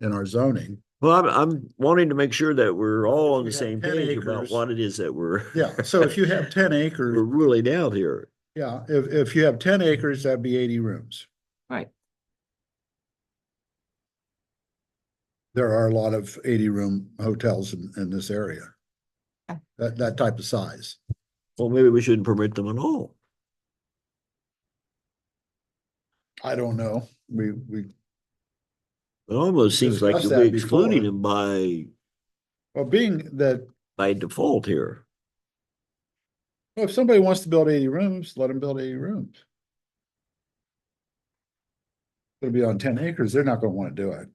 in our zoning. Well, I'm wanting to make sure that we're all on the You have same 10 page about acres. what it is that we're. Yeah, so if you have 10 acres, We're ruling out here. yeah, if you have 10 acres, that'd be 80 rooms. Right. There are a lot of 80-room hotels in this area. that type of size. Well, maybe we shouldn't permit them at all. I don't know. We, It almost seems like discussed we're that excluding before. them well, being that, by default here. well, if somebody wants to build 80 rooms, let them build 80 rooms. It'll be on 10 acres. They're not gonna want to do it.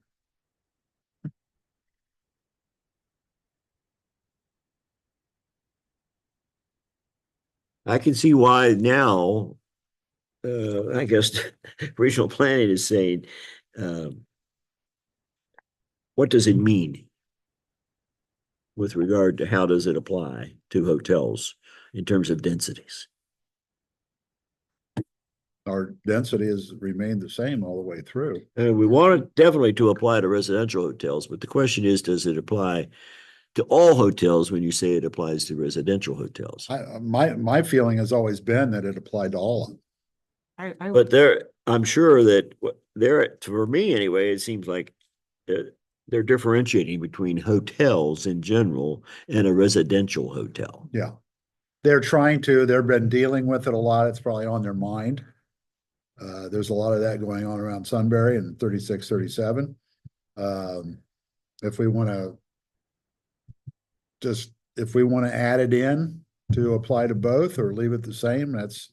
I can see why now, I guess regional planning is saying, what does it mean with regard to how does it apply to hotels in terms of densities? Our density has remained the same all the way through. And we want it definitely to apply to residential hotels, but the question is, does it apply to all hotels when you say it applies to residential hotels? My feeling has always been that it applied to all of them. But I'm sure that for me anyway, it seems like they're differentiating between hotels in general and a residential hotel. Yeah. They've been dealing with it a lot. It's probably on their mind. There's a lot of that going on around Sunbury and 36, 37. If we want to add it in to apply to both or leave it the same, that's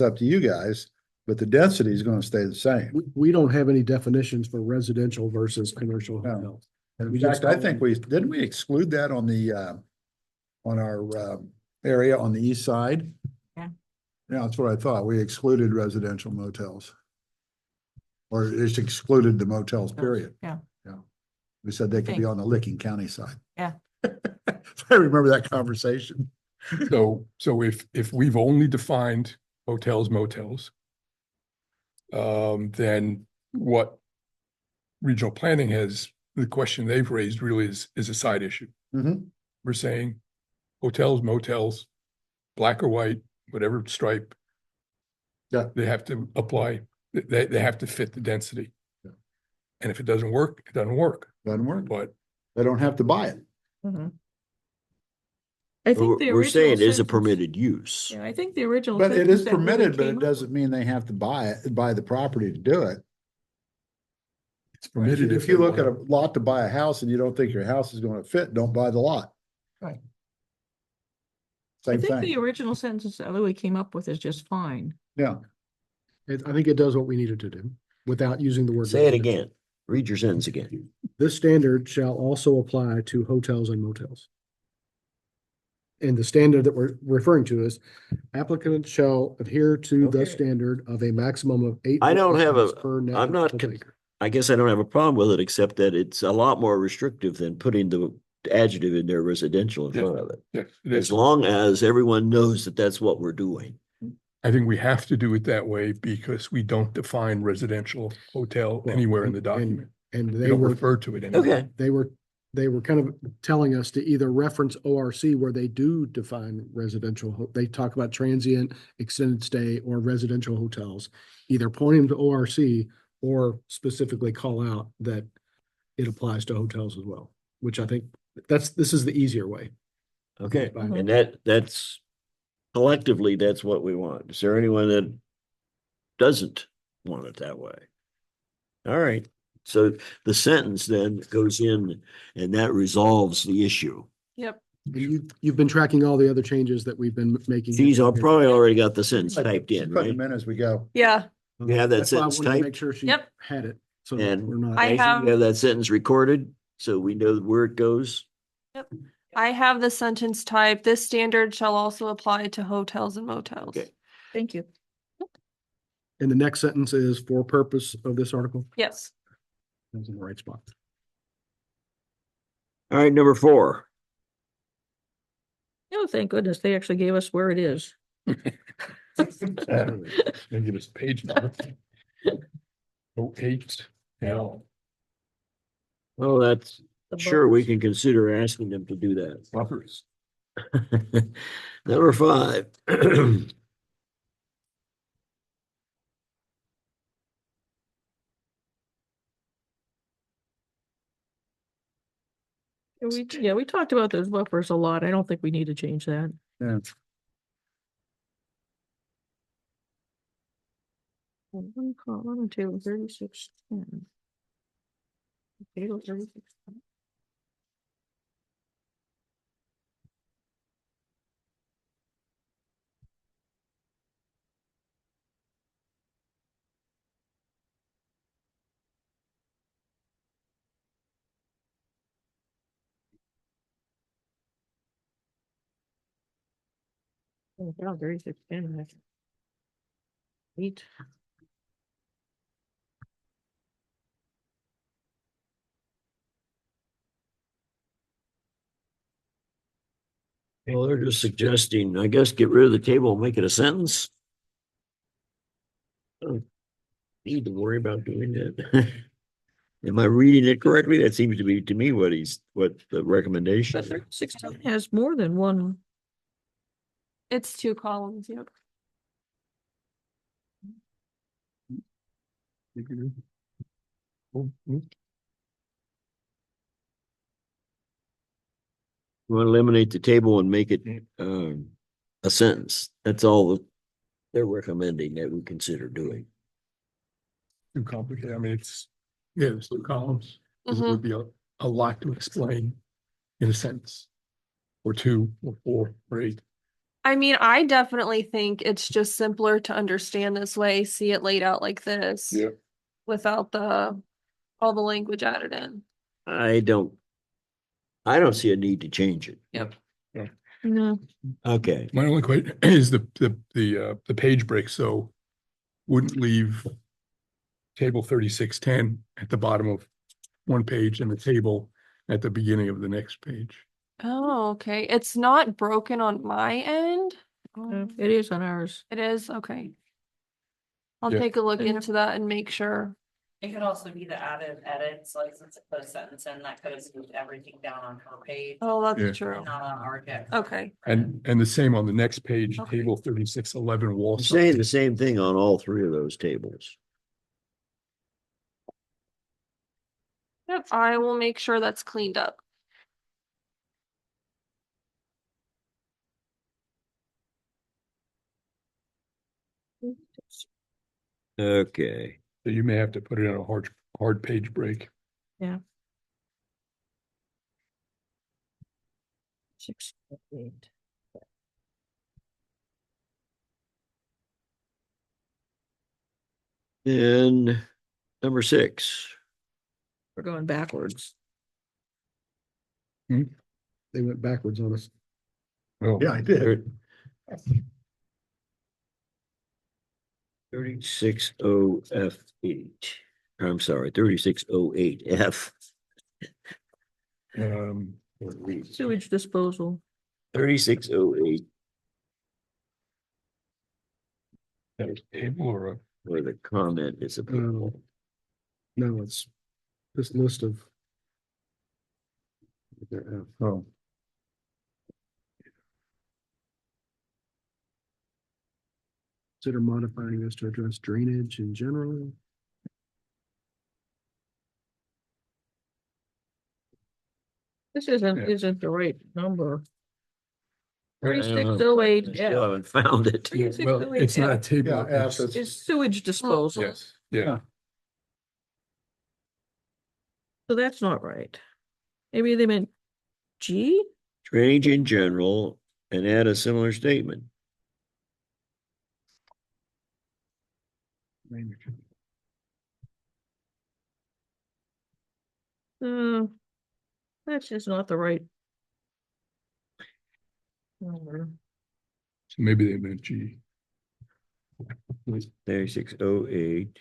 up to you guys. But the density is going to stay the same. We don't have any definitions for residential versus commercial No. hotels. In We fact, just I call think them- didn't we exclude that on our area on the east side? Yeah. Yeah, that's what I thought. We excluded residential motels. Or it's excluded the motels, period. Yeah. Yeah. We said they could be Okay. on the Licking County side. Yeah. I remember that conversation. So if we've only defined hotels, motels, then what regional planning the question they've raised really is a side issue. Mhm. We're saying hotels, motels, black or white, whatever stripe. Yeah. They have to apply, they have to fit the density. Yeah. And if it doesn't work, it doesn't work, Doesn't work. but They don't have to buy it. Mhm. I think the We're original saying it is a sentence- permitted use. Yeah, I think the original. But it sentence is that really permitted, but came it up doesn't mean they have to buy the property to do it. it's permitted. If you look at a lot to buy a house and you don't think your house is going to fit, don't buy the lot. Right. I Same think the thing. original sentence that Louis came up with is just fine. Yeah. I think it does what we needed to do without using the word. Say it residential. again. Read your sentence again. This standard shall also apply to hotels and motels. And the standard that we're referring to is applicants shall adhere to the Okay. standard of a maximum of 8. I don't have residents per net I'm not, habitable acre. I guess I don't have a problem with it, except that it's a lot more restrictive than putting the adjective in there residential in Yeah. front of it. Yeah, it As is. long as everyone knows that that's what we're doing. I think we have to do it that way because we don't define residential hotel Well, anywhere in the and- document. And We they don't were, refer to it anywhere. Okay. they were kind of telling us to either reference ORC where they do define residential, they talk about transient, extended stay, or residential hotels. Either point them to ORC or specifically call out that it applies to hotels as well, which I think this is the easier way. Okay, Mhm. and that's collectively, that's what we want. Is there anyone that doesn't want it that way? All right, so the sentence then goes in and that resolves the issue. Yep. And you've been tracking all the other changes that we've been making. She's probably already got the sentence typed in, Putting right? them in as we go. Yeah, You have that That's why I sentence wanted to make typed? sure she Yep. had it, so that And we're not. I Ashley, have- you have that sentence recorded, so we know where it goes. I have the sentence type. This standard shall also apply to hotels and motels. Okay. Thank you. And the next sentence is for purpose of this article. Yes. That's in the right spot. All right, number 4. Oh, thank goodness, they actually gave us where it is. And give us a page number. 08. Yeah. Oh, that's, The sure, we buffers. can consider asking them to do that. Buffers. Number 5. Yeah, we talked about those buffers a lot. I don't think we need to change that. Yeah. One column and table 3610. Table 36. Oh, wow, 3610. Eight. Well, they're just suggesting, I guess, get rid of the table and make it a sentence. Don't need to worry about doing that. Am I reading it correctly? That seems to be, to me, what the recommendation. But 3610 has more than one. It's 2 columns, yep. We want to eliminate the table and make it a sentence. That's all that they're recommending that we consider doing. Too complicated. I mean, it's 2 columns. It Mhm. would be a lot to explain in a sentence. Or 2, or 4, or 8. I mean, I definitely think it's just simpler to understand this way, see it laid out like this. Without all the language added in. I don't see a need to change it. Yep. No, Okay. My only question is the page break, so wouldn't leave table 3610 at the bottom of one page and the table at the beginning of the next page. Oh, okay. It's not broken on my end. no, it is on ours. It is, okay. I'll Yeah. take a look Yeah. into that and make sure. It could also be the added edits, like since it put a sentence in, that could have moved everything down on her page Oh, Yeah. that's true. and not on our deck. Okay. And the same on the next page, Okay. table 3611 wall. I'm saying the same thing on all three of those tables. Yep, I will make sure that's cleaned up. Okay. So you may have to put it on a hard page break. Yeah. 6, 8. And number 6. We're going backwards. They went backwards on us. Oh, Yeah, I did. 36O F8. I'm sorry, 3608F. Sewage disposal. 3608, that was table or a where the comment is about. No, it's this list of. oh. Consider modifying this to address drainage in general. This Yeah. isn't the right number. I don't know. 3608 I still haven't found it. Well, it's not a table. Yeah, it's- F is- Is sewage disposal. Yes, yeah. So that's not right. Maybe they meant G? Drainage in general, and add a similar statement. That's just not the right number. So maybe they meant G. 3608.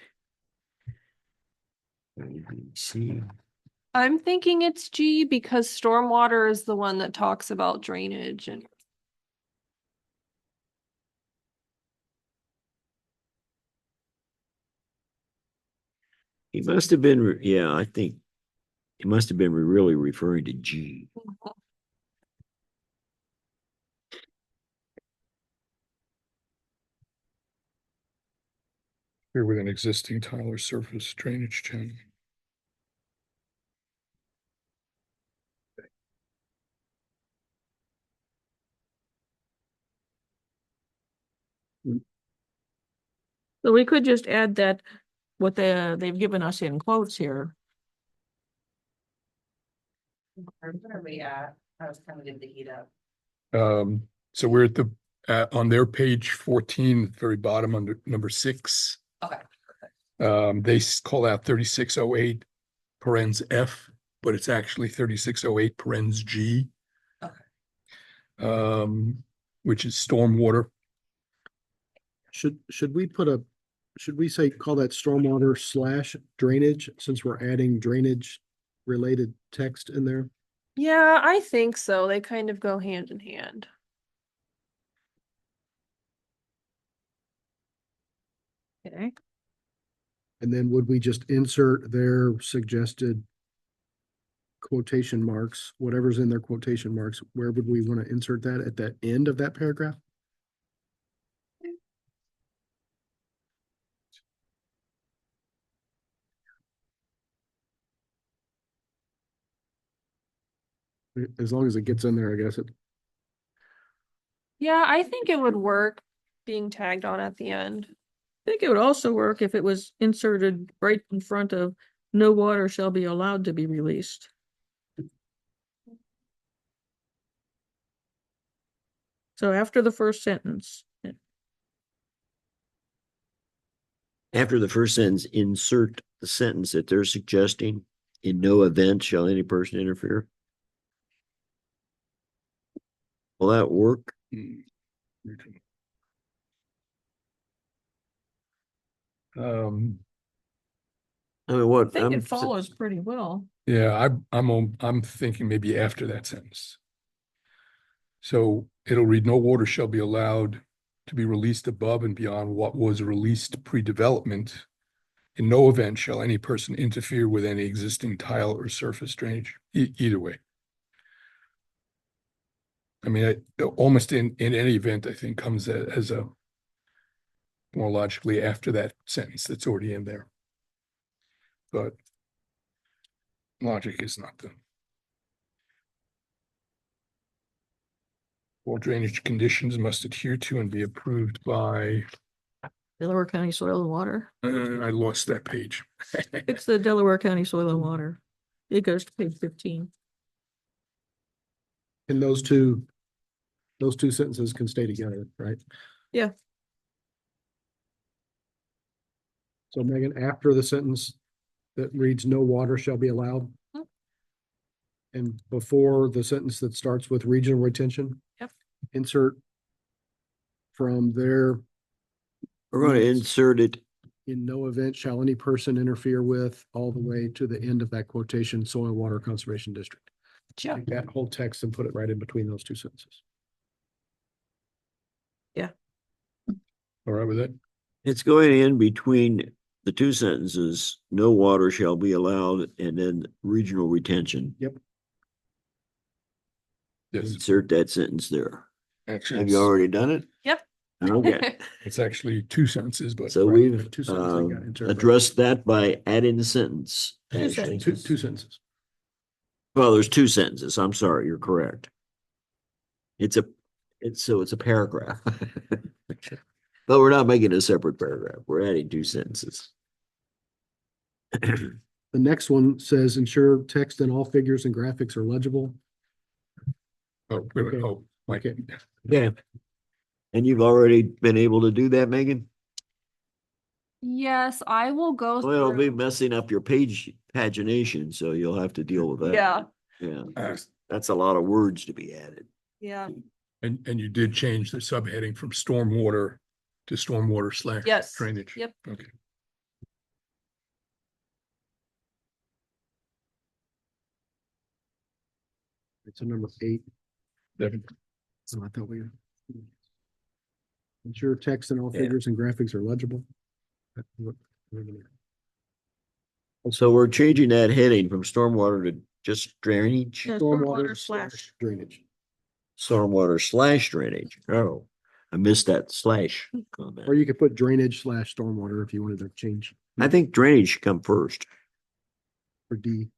C. I'm thinking it's G because stormwater is the one that talks about drainage and. He must have been, yeah, I think he must have been really referring to G. Here with an existing tile or surface drainage channel. So we could just add that, what they've given us in quotes here. Where are we at? I was kind of getting the heat up. So we're at on their page 14, very bottom under number 6. Okay. They call out 3608 parens F, but it's actually 3608 parens G. Okay. Which is stormwater. Should we say, call that stormwater slash drainage, since we're adding drainage related text in there? Yeah, I think so. They kind of go hand in hand. Okay. And then would we just insert their suggested quotation marks, whatever's in their quotation marks, where would we want to insert that, at the end of that paragraph? As long as it gets in there, I guess it, Yeah, I think it would work being tagged on at the end. I think it would also work if it was inserted right in front of no water shall be allowed to be released. So after the first sentence, After the first sentence, insert the sentence that they're suggesting. In no event shall any person interfere. Will that work? Um, I mean, I what? think I'm it follows pretty well. yeah, I'm thinking maybe after that sentence. So it'll read, no water shall be allowed to be released above and beyond what was released pre-development. In no event shall any person interfere with any existing tile or surface drainage, either way. I mean, almost in any event, I think comes as a more logically after that sentence that's already in there. But logic is not the. All drainage conditions must adhere to and be approved by, Delaware County Soil and Water. I lost that page. It's the Delaware County Soil and Water. It goes to page 15. and those two sentences can stay together, right? Yeah. So Megan, after the sentence that reads no water shall be allowed. Yep. And before the sentence that starts with regional retention. Yep. Insert from there, We're going to Yes. insert it. in no event shall any person interfere with, all the way to the end of that quotation, soil water conservation district. Yeah. Take that whole text and put it right in between those two sentences. All right with that? It's going in between the two sentences, no water shall be allowed, and then regional retention. Yep. Yes, Insert that sentence there. actually, Have you already done it? Yep. Okay, it's actually 2 sentences, but. so Right, we've two sentences they got inserted. addressed that by adding the sentence. Two Ashley. sentences. Two sentences. Well, there's 2 sentences. I'm sorry, you're correct. It's a paragraph. But we're not making a separate paragraph. We're adding 2 sentences. The next one says ensure text and all figures and graphics are legible. Oh, wait, Okay. oh, Mike. Okay. Yeah. And you've already been able to do that, Megan? Yes, I will go Well, it'll be through. messing up your page pagination, so you'll have to deal with that. Yeah, Yeah, that's a lot of words to be added. yeah. And you did change the subheading from stormwater to stormwater / Yes. drainage. Yep. Okay. It's a number 8. Devin. So I thought we. Ensure text and all Yeah. figures and graphics are legible. So we're changing that heading from stormwater to just drainage, Yeah, Stormwater / drainage. stormwater / drainage. Oh, I missed that slash comment. Or you could put drainage / stormwater if you wanted to change I think drainage should come first. for D.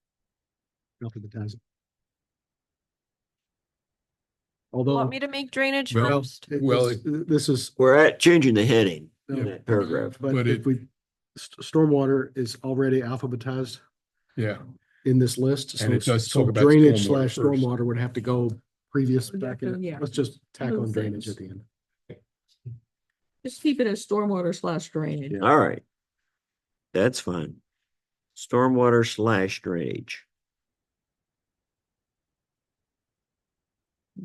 Alphabetize it. Although Want me to make drainage Well, first? well, this is, We're at changing the heading in Yeah. that paragraph. but but if it- we, stormwater is already alphabetized Yeah, in this list. And it so- does so talk about drainage stormwater slash first. stormwater would have to go previous Would have back in. to, yeah, Let's just tack move on drainage things. at the end. Just keep it as stormwater slash drainage. All right. That's fine. Stormwater slash drainage.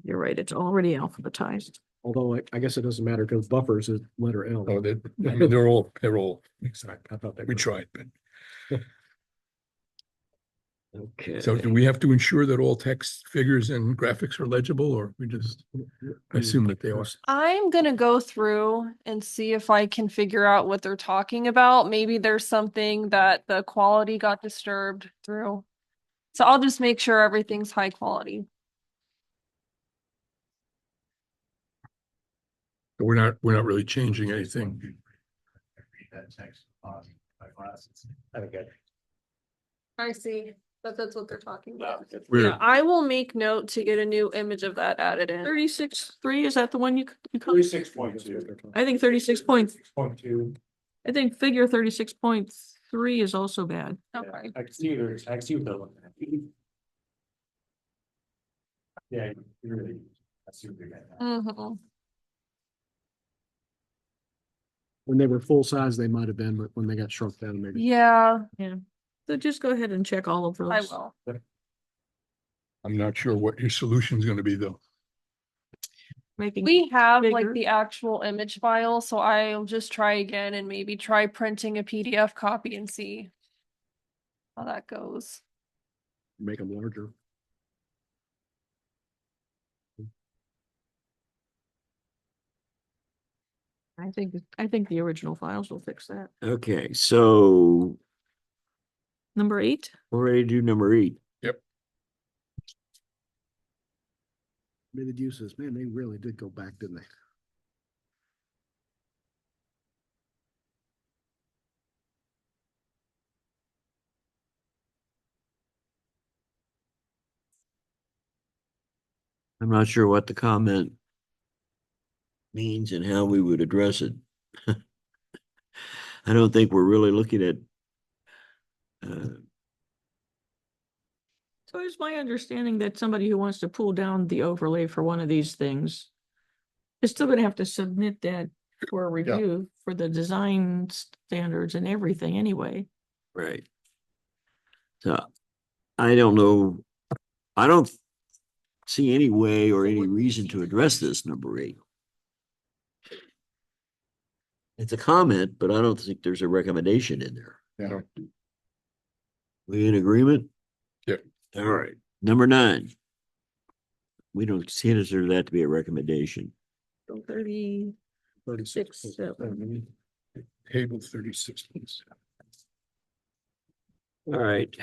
You're right, it's already alphabetized. Although I guess it doesn't matter because buffers is letter L. oh, I mean, they're all, exactly. I thought they We were. tried, but, Okay. so do we have to ensure that all text, figures and graphics are legible, or we just assume that they are? I'm gonna go through and see if I can figure out what they're talking about. Maybe there's something that the quality got disturbed through. So I'll just make sure everything's high quality. We're not really changing anything. I see, that's what they're talking about. We're, Yeah, I will make note to get a new image of that added in. 36.3, is that the one you? 36.2. I think 36 Point two. I think figure 36.3 is also bad. Okay. I can see what they're looking at. Yeah, you really, I see what they're getting at. Mhm. When they were full size, they might have been, but when they got shrunk down, maybe. Yeah, So just go ahead and check all of those. I will. I'm not sure what your solution is gonna be, though. Making, We have like bigger. the actual image file, so I'll just try again and maybe try printing a PDF copy and see how that goes. Make them larger. I think the original files will fix that. Okay, so Number 8, we're ready to do number 8. Permitted uses, man, they really did go back, didn't they? I'm not sure what the comment means and how we would address it. I don't think we're really looking at so it's my understanding that somebody who wants to pull down the overlay for one of these things is still gonna have to submit that for a review for the design standards and everything anyway. right. So I don't know. I don't see any way or any reason to address this number 8. It's a comment, but I don't think there's a recommendation in there. Yeah. We in agreement? Yep. All right. Number 9. We don't consider that to be a recommendation. So 36, 7. Table 36, please. All right.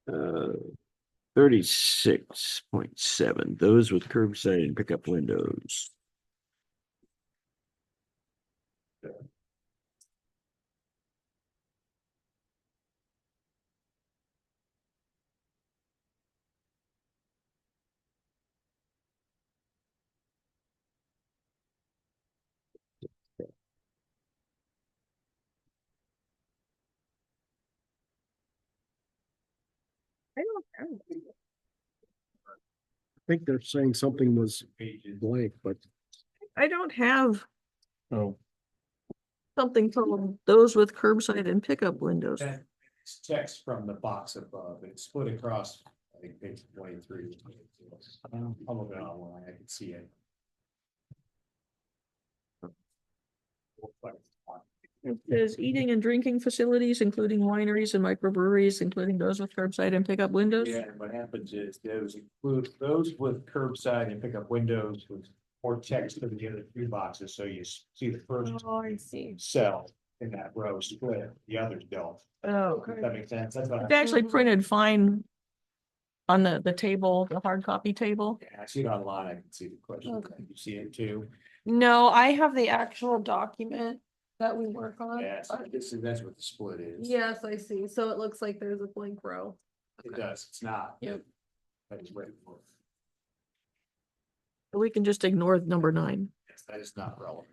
36.7, those with curbside and pickup windows. I think they're saying something was blank, but I don't have Oh, something called those with curbside and pickup windows. It's text from the box above, it's split across, I think, page 23. I'm looking online, I can see it. It says eating and drinking facilities, including wineries and microbreweries, including those with curbside and pickup windows. Yeah, and what happens is those include those with curbside and pickup windows with more text than the other 2 boxes, so you see the first Oh, I see. cell in that row split, the others don't. Oh, Does that make sense? That's what it's actually printed fine on the table, the hard copy table. Yeah, I see it online, I can see the question, Okay. you see it too. No, I have the actual document that we work on. Yeah, so that's what the split is. Yes, I see. So it looks like there's a blank row. It does, it's not. Yep. That is waiting for. We can just ignore number 9. That is not relevant,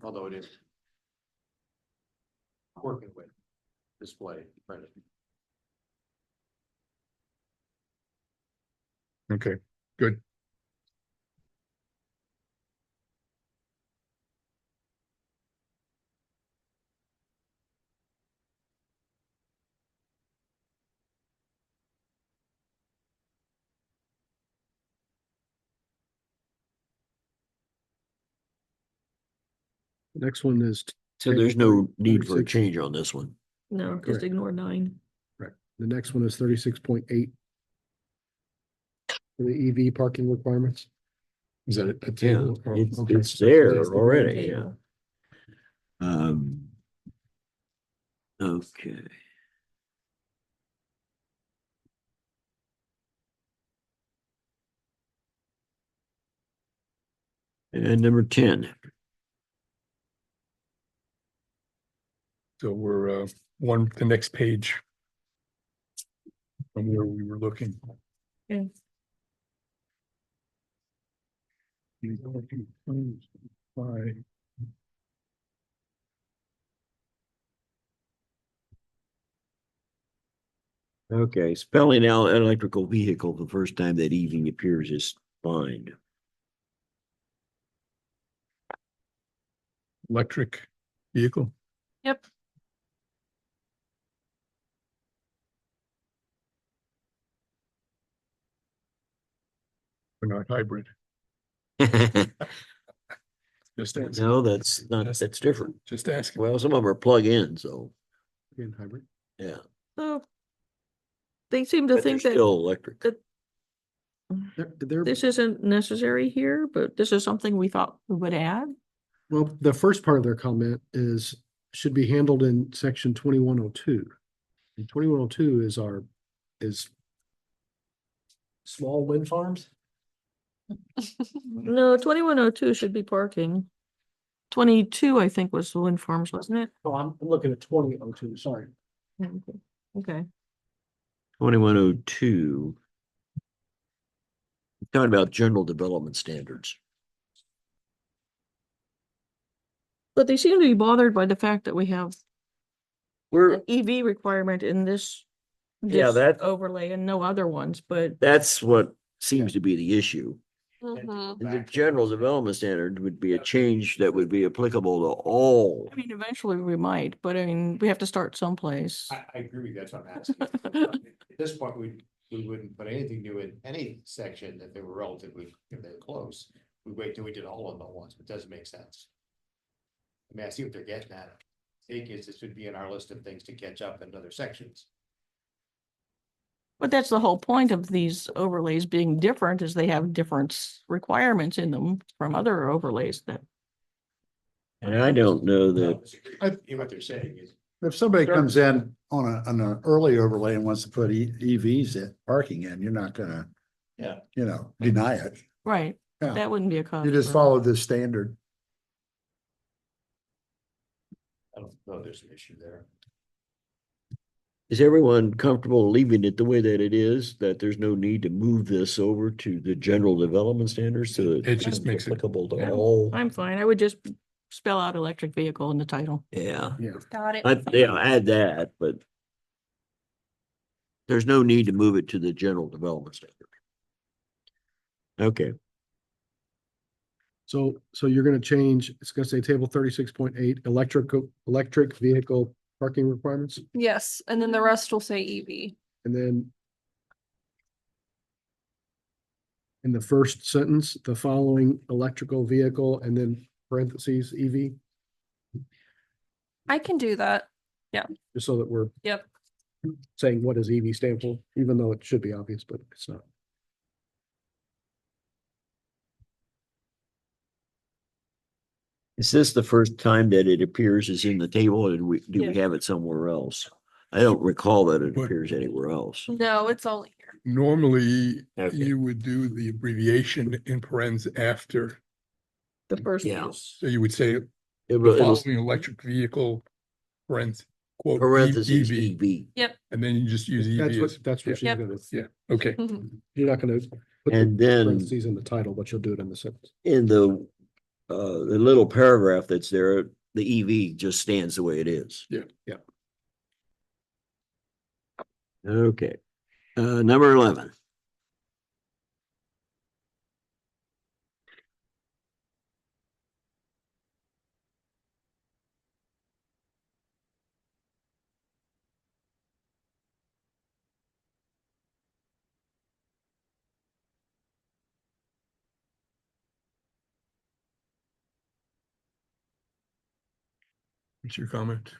although it is working with display. Right. Okay, good. Next one is. So there's no need for a 36. change on this one. No, just Correct. ignore 9. Right. The next one is 36.8. For the EV parking requirements. Is that a Yeah, table? Oh, it's, okay. it's there That's the already, green yeah. table. Okay. And number 10. So we're the next page from where we were looking. Yeah. Right. Okay, spelling out electrical vehicle the first time that EV appears is fine. Electric vehicle. Yep. We're not hybrid. Just asking. No, that's not, that's different. Just asking. Well, some of them are plug-in, so, In hybrid. yeah. So they seem to But they're think that still electric. that They're, this isn't necessary here, but this is something we thought we would add. well, the first part of their comment is, should be handled in section 2102. And 2102 is small wind farms. No, 2102 should be parking. 22, I think, was the wind farms, wasn't it? Oh, I'm looking at 2002, sorry. Okay. 2102. Talking about general development standards. But they seem to be bothered by the fact that we have We're, an EV requirement in this. Yeah, this that- overlay and no other ones, but that's what seems to be the issue. Mhm. The general development standard would be a change that would be applicable to all. I mean, eventually we might, but I mean, we have to start someplace. I agree with you, that's what I'm asking. At this point, we wouldn't put anything new in any section that they were relatively, if they're close. We wait till we did all of them at once, but it doesn't make sense. I mean, I see what they're getting at. I think this would be in our list of things to catch up in other sections. But that's the whole point of these overlays being different, is they have different requirements in them from other overlays that. And I don't know that, I hear what they're saying is, If somebody comes in on an early overlay and wants to put EVs in parking in, you're not gonna. Yeah. Deny it. Right, Yeah. that wouldn't be a cost. You just for- follow the standard. I don't know, there's an issue there. is everyone comfortable leaving it the way that it is? That there's no need to move this over to the general development standards so that It just it's makes it- applicable to Yeah, all? I'm fine. I would just spell out electric vehicle in the title. Yeah, Got it. add that, but there's no need to move it to the general development standard. Okay, So you're gonna change, it's gonna say table 36.8, electric vehicle parking requirements, Yes, and then the rest will say E EV. and then in the first sentence, the following electrical vehicle, and then parentheses EV, I can do that. just so that we're Yep. saying what does EV stand for, even though it should be obvious, but it's not. is this the first time that it appears as in the table, and do we Yeah. have it somewhere else? I don't recall that it What? appears anywhere else. No, it's only here. Normally, Okay. you would do the abbreviation in parens after. The first. Yeah. So you would say It the will, following electric vehicle, parens, quote, parentheses EV, EV. and then you just use EV. That's as- what she's yeah, gonna, Yeah, okay. you're not gonna Put the And then parentheses in the title, but you'll do it in the sentence. in the little paragraph that's there, the EV just stands the way it is. Yeah. Yeah. Okay, number 11. What's your comment?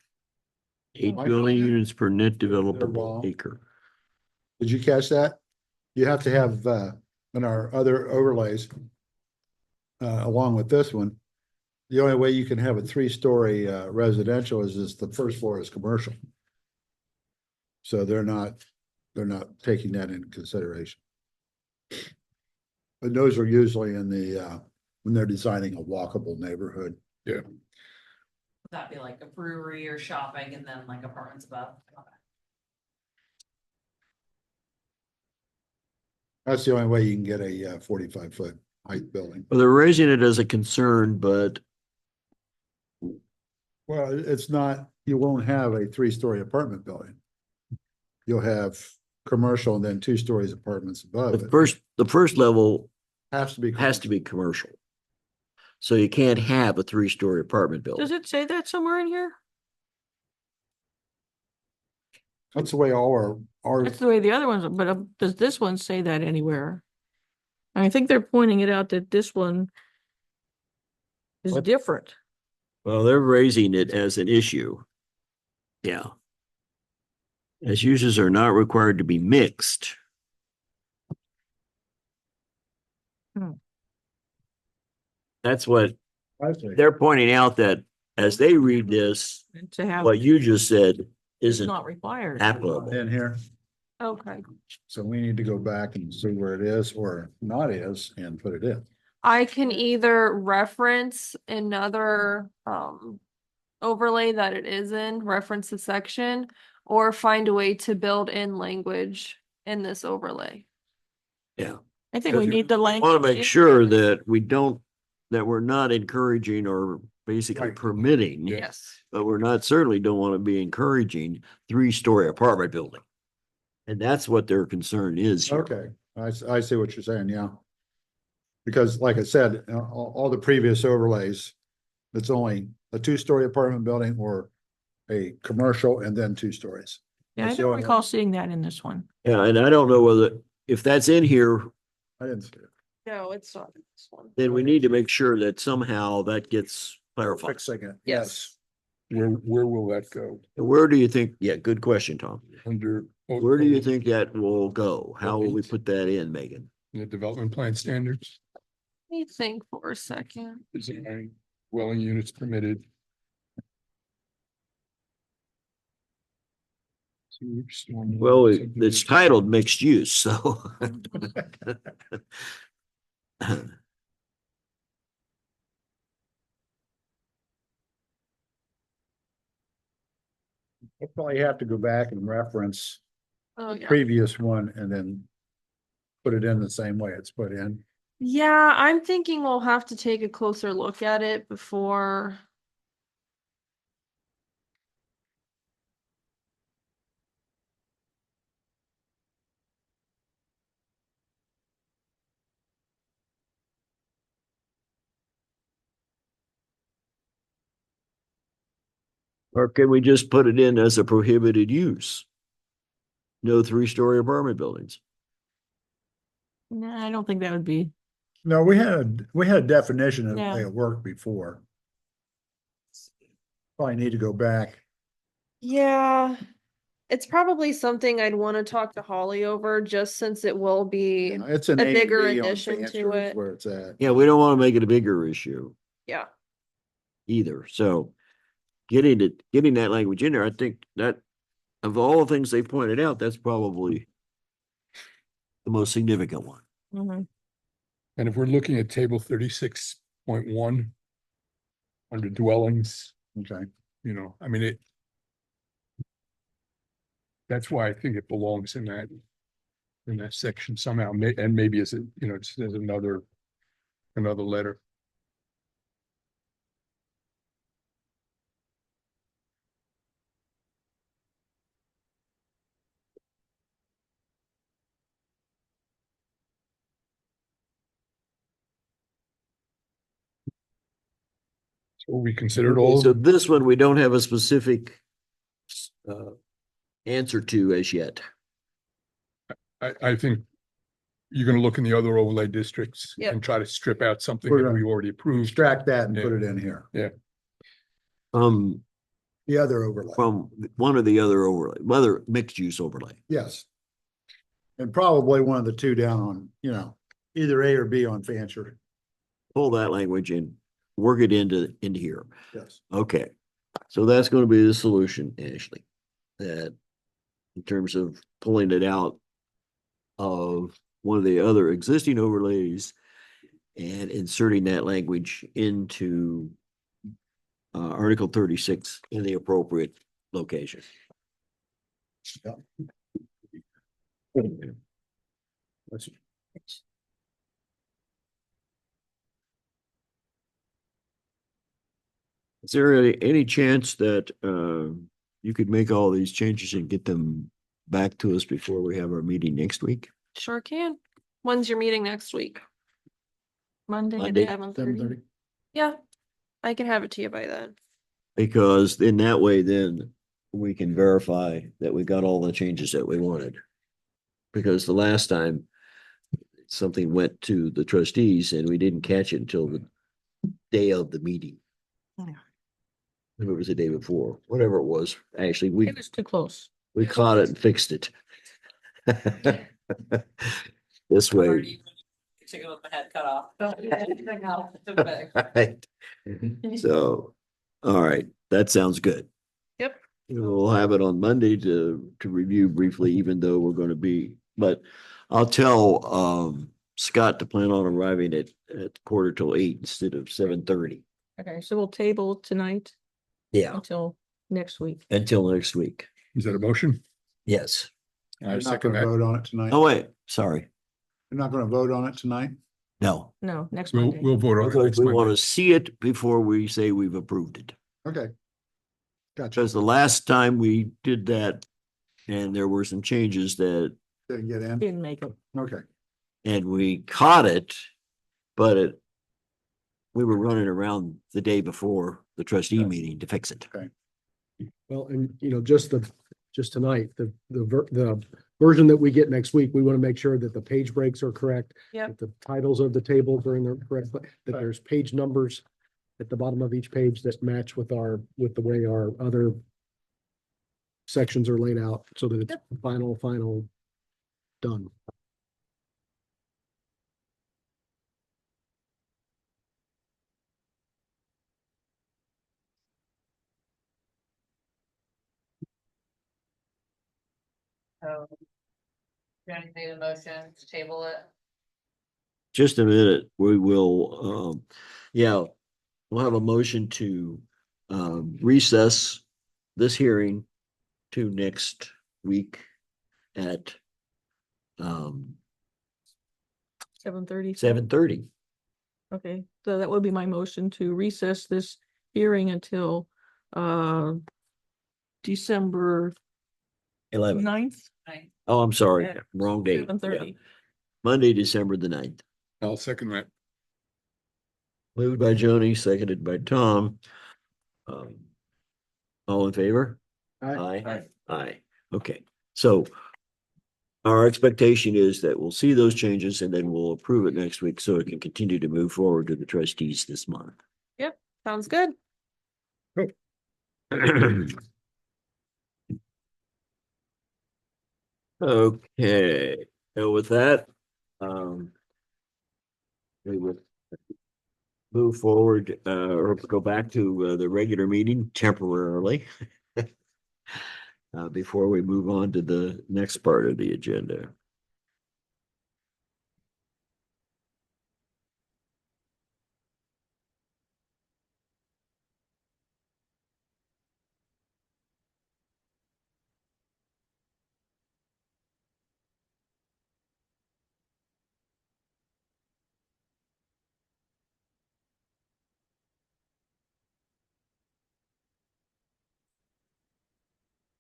8 My dwelling comment? units per net They're developable wrong. acre. Did you catch that? You have to have, in our other overlays, along with this one, the only way you can have a 3-story, residential is the first floor is commercial. So they're not taking that into consideration. But those are usually in the, when they're designing a walkable neighborhood. Would that be like a brewery or shopping and then like apartments above? That's the only way you can get a 45-foot height building. Well, they're raising it as a concern, but Well, it's not, you won't have a 3-story apartment building. You'll have commercial and then 2 stories apartments above the it. first level Has to be. has to be commercial. So you can't have a 3-story apartment building. Does it say that somewhere in here? That's the way all our, That's the way the other ones, are, but does this one say that anywhere? I think they're pointing it out that this one is What? different. Well, they're raising it as an issue. Yeah. As uses are not required to be mixed. Hmm. That's what I think. they're pointing out, that as they read this, And to have, what you just said it's isn't not required. applicable. In here, Okay. so we need to go back and see where it is or not is and put it in. I can either reference another overlay that it is in, reference the section, or find a way to build in language in this overlay. Yeah. I think we need the language. Want to make in sure there. that we're not encouraging or basically Right. permitting, Yes. but we're not, certainly don't want to be encouraging 3-story apartment building. And that's what their concern is here. Okay, I see what you're saying, yeah. Because like I said, all the previous overlays, it's only a 2-story apartment building or a commercial and then 2 stories. Yeah, I That's the don't only recall one. seeing that in this one. Yeah, and I don't know whether, if that's in here, I didn't see it. No, it's not this one. then we need to make sure that somehow that gets clarified. Fixing it, Yes. yes. Where will that go? And where do you think, yeah, good question, Tom. Under. Where do you think that will go? How will we Right. put that in, Megan? The development plan standards, Let me think for a second. design, dwelling units permitted. Well, it's titled mixed use, so. We'll probably have to go back and reference Oh, the yeah. previous one and then put it in the same way it's put in. Yeah, I'm thinking we'll have to take a closer look at it before. Or can we just put it in as a prohibited use? No 3-story apartment buildings. No, I don't think that would be. No, we had a definition of the Yeah. way it worked before. Probably need to go back. Yeah, it's probably something I'd want to talk to Holly over, just since it will be. It's an A A and bigger B on addition to Fancher is it. where it's at. Yeah, we don't want to make it a bigger issue Yeah. either. So getting that language in there, I think that of all the things they pointed out, that's probably the most significant one. Mhm. And if we're looking at table 36.1. Under dwellings, Okay, you know, I mean, it. That's why I think it belongs in that in that section somehow, and maybe as a, just as another letter. So we considered all, So this one, we don't have a specific uh, answer to as yet. I think you're gonna look in the other overlay districts Yep. and try to strip out something We're that gonna we already approved. Extract that and put it in here. Um, The other overlay, from one or the other overlay, whether mixed use overlay. yes. And probably one of the two down on, either A or B on Fancher. Pull that language and work it into here. Yes. Okay. So that's going to be the solution, Ashley. That in terms of pulling it out of one of the other existing overlays and inserting that language into Article 36 in the appropriate location. Yep. That's- Is there any chance that you could make all these changes and get them back to us before we have our meeting next week? Sure can. When's your meeting next week? Monday. Monday. 7:30. Yeah, I can have it to you by then. Because in that way, then we can verify that we got all the changes that we wanted. Because the last time something went to the trustees and we didn't catch it until the day of the meeting. Yeah. If it was the day before, whatever it was, actually, It was too close. we caught it and fixed it. This way. Already chicken with my head cut off. Don't get anything out of the bag. Right. So, all right, that sounds good. Yep. We'll have it on Monday to review briefly, even though we're going to be, but I'll tell Scott to plan on arriving at 7:45 instead of 7:30. Okay, so we'll table tonight Yeah, until next week. until next week. Is that a motion? Yes. I You're not second gonna that. vote on it tonight. Oh, wait, sorry. You're not gonna vote on it tonight? No. No, next We'll, Monday. we'll vote on it Because next we want Monday. to see it before we say we've approved it. Okay. Gotcha. Because the last time we did that and there were some changes that, Didn't get in. Didn't make it. Okay. and we caught it, but we were running around the day before the trustee meeting to fix it. Well, and just tonight, the version that we get next week, we want to make sure that the page breaks are correct. Yep. That the titles of the tables are in the correct, that there's page numbers at the bottom of each page that match with the way our other sections are laid out, so that it's final done. So. Do you need a motion to table it? Just a minute, we will, yeah, we'll have a motion to recess this hearing to next week at 7:30. 7:30. Okay, so that would be my motion to recess this hearing until December 11. 9th, Right. Oh, I'm sorry, At wrong date. 7:30. Yeah. Monday, December the 9th. I'll second that. Moved by Joni, seconded by Tom. All in favor? Aye. Aye. Okay, so our expectation is that we'll see those changes and then we'll approve it next week so it can continue to move forward to the trustees this month. Sounds good. Okay, so with that, we would move forward, or go back to the regular meeting temporarily. Before we move on to the next part of the agenda.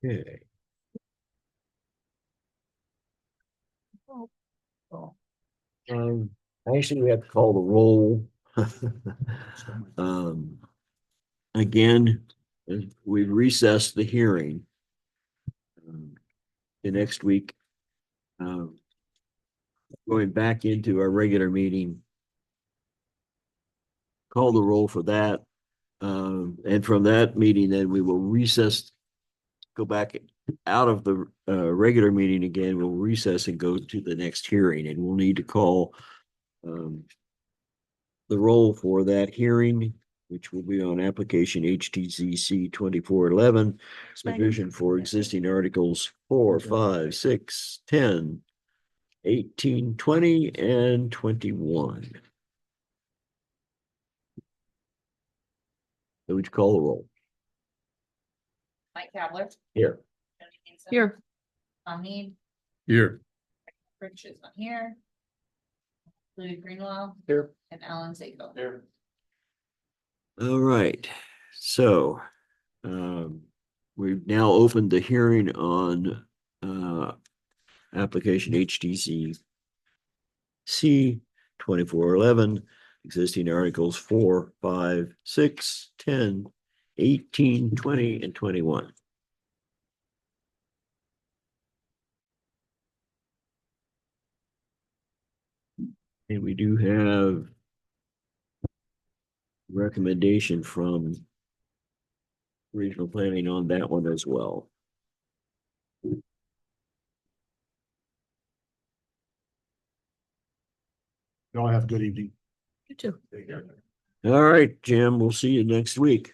Okay. Actually, we have to call the roll. Um, again, we recessed the hearing. The next week, going back into our regular meeting. Call the roll for that. And from that meeting, then we will recess, go back out of the regular meeting again. We'll recess and go to the next hearing, and we'll need to call the roll for that hearing, which will be on application HTZC 2411, revision for existing articles 4, 5, 6, 10, 18, 20, and 21. So would you call the roll? Mike Kavler. Here. Jenny Hansen, Here, Tom Need, Here. Rich is not here. Louis Greenwell Here. and Alan Seiko. Here. All right, so we've now opened the hearing on application HTC C 2411, existing articles 4, 5, 6, 10, 18, 20, and 21. And we do have recommendation from regional planning on that one as well. Y'all have a good evening. you too. All right, Jim, we'll see you next week.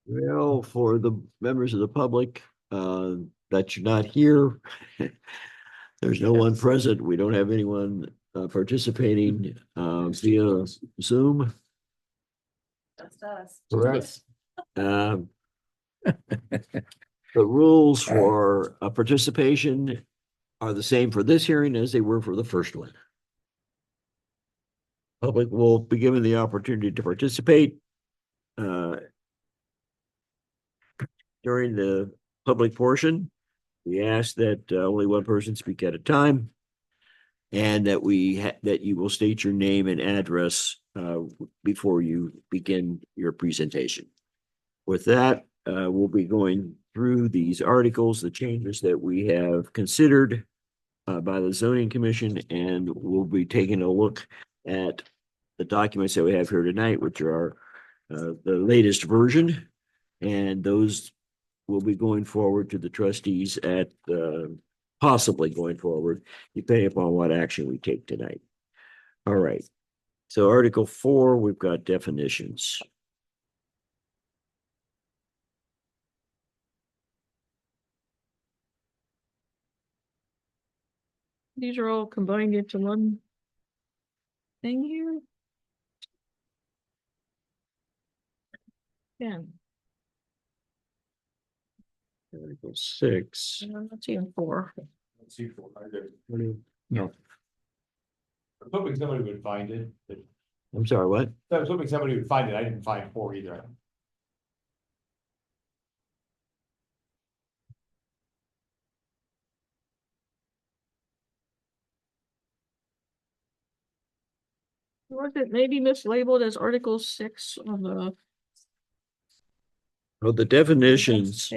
Well, for the members of the public that you're not here, there's no one present. We don't have anyone participating via Zoom. That's us. Correct. Um, The rules for participation are the same for this hearing as they were for the first one. Public will be given the opportunity to participate during the public portion. We ask that only one person speak at a time, and that that you will state your name and address before you begin your presentation. With that, we'll be going through these articles, the changes that we have considered by the zoning commission, and we'll be taking a look at the documents that we have here tonight, which are the latest version, and those will be going forward to the trustees at possibly going forward, depending upon what action we take tonight. All right. So Article 4, we've got definitions. These are all combined into one thing here. Yeah, Article 6. let's see, 4. Let's see, four, I did. No. I'm hoping somebody would find it, but I'm sorry, what? I was hoping somebody would find it. I didn't find 4 either. Was it maybe mislabeled as Article 6 of the? Well, the definitions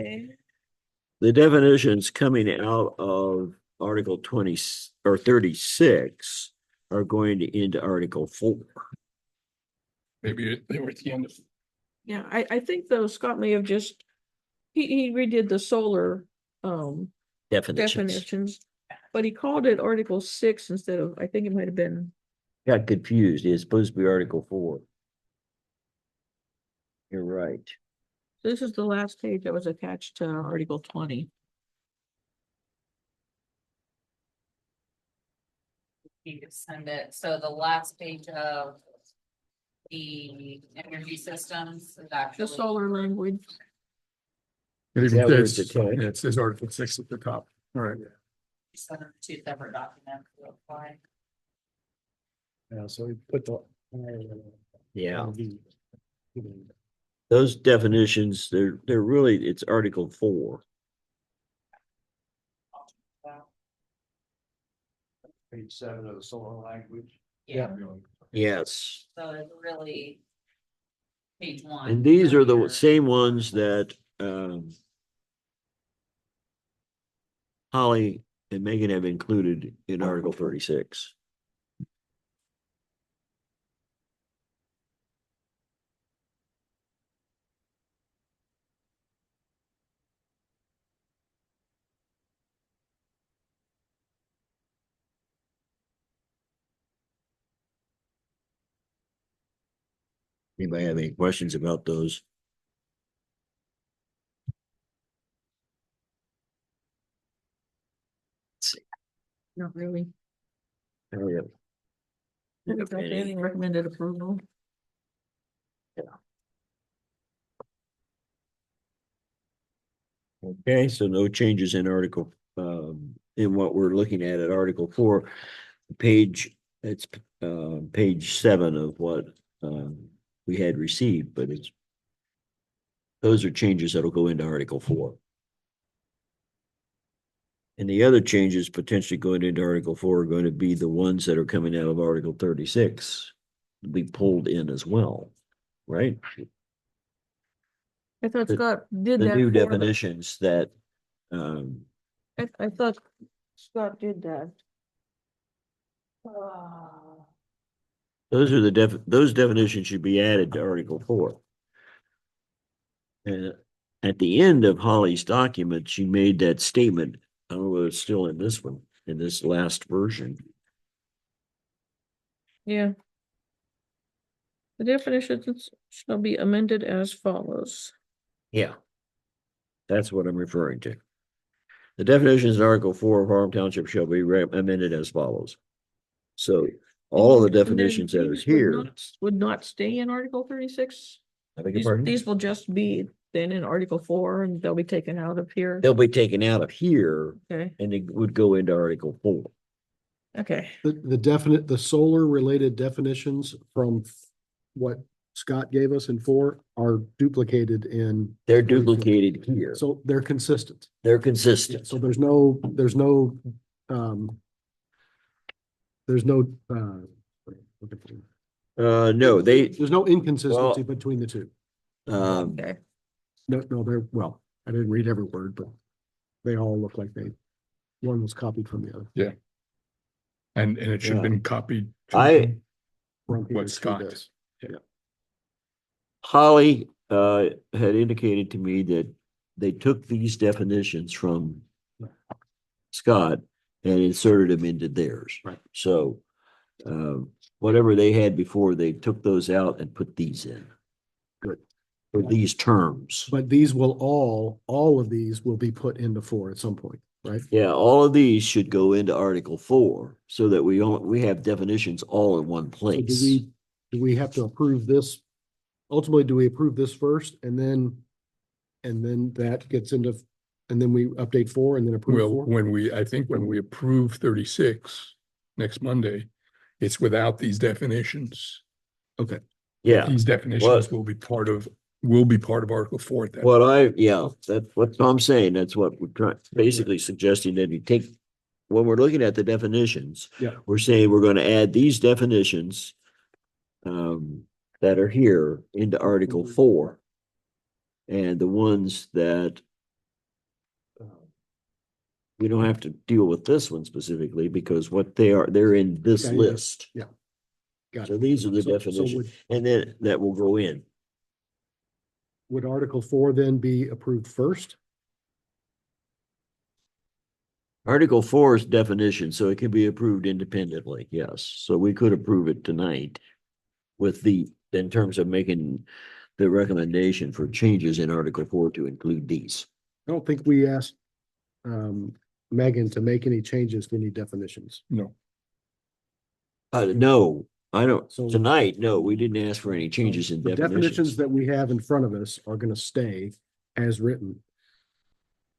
coming out of Article 20 or 36 are going to into Article 4. Maybe they were at the end of. Yeah, I think though Scott may have just, he redid the solar definitions, but he called it Article 6 instead of, I think it might have been. Got confused. It's supposed to be Article 4. You're right. This is the last page that was attached to Article 20. You could send it, so the last page of the energy systems is actually. The solar language. It Is even that where it's says, attached? yeah, it says Article 6 at the top. All right. Send them two separate documents to apply. Yeah, so we put the. Yeah. Those definitions, they're really, it's Article 4. Page 7 of the solar language. Yeah, Yes. so it's really. Page 1. And these are the earlier. same ones that Holly and Megan have included in Article 36. Anybody have any questions about those? Not really. Oh, yeah. Any recommended approval. Okay, so no changes in Article, in what we're looking at Article 4. Page, it's page 7 of what we had received, but it's those are changes that'll go into Article 4. And the other changes potentially going into Article 4 are going to be the ones that are coming out of Article 36. Be pulled in as well, right? I thought The- Scott did The that. new for definitions that I thought Scott did that. Ah. those are those definitions should be added to Article 4. And at the end of Holly's document, she made that statement. I don't know whether it's still in this one, in this last version. Yeah. The definitions shall be amended as follows. Yeah. That's what I'm referring to. The definitions in Article 4 of Harlem Township shall be amended as follows. So all of the And then definitions that are these would here. not- Would not stay in Article 36. I beg your These, pardon? these will just be then in Article 4 and they'll be taken out of here. They'll be taken out of here Okay, and it would go into Article 4. okay. The solar related definitions from what Scott gave us in 4 are duplicated in. They're duplicated here. So they're consistent. They're Yeah, consistent. so there's no, um, there's no, No, there's no inconsistency Well- between the two. Okay. No, they're, well, I didn't read every word, but they all look like one was copied from the other. And it should have Yeah. been copied. From here What to Scott- this. Holly had indicated to me that they took these definitions from Scott and inserted them into theirs. Right. So whatever they had before, they took those out and put these in. Good. For these terms. But these will all of these will be put into 4 at some point, right? Yeah, all of these should go into Article 4 so that we have definitions all in one So place. do we have to approve this? Ultimately, do we approve this first and then that gets into, and then we update 4 and then approve Well, 4? I think when we approve 36 next Monday, it's without these definitions. Okay, Yeah, These definitions What- will be part of Article 4 at that. that's what Tom's saying. That's what we're trying, basically suggesting that you take, when we're looking at the definitions. Yeah. We're saying we're gonna add these definitions that are here into Article 4. And the ones that we don't have to deal with this one specifically because what they're in this Yeah, yeah. list. got So it. these are the So definitions, and then that will go in. would Article 4 then be approved first? Article 4 is definition, so it can be approved independently, yes. So we could approve it tonight with in terms of making the recommendation for changes in Article 4 to include these. I don't think we asked Megan to make any changes to any definitions. No, No, I don't, So- tonight, no, we didn't ask for any changes in The definitions definitions. that we have in front of us are gonna stay as written.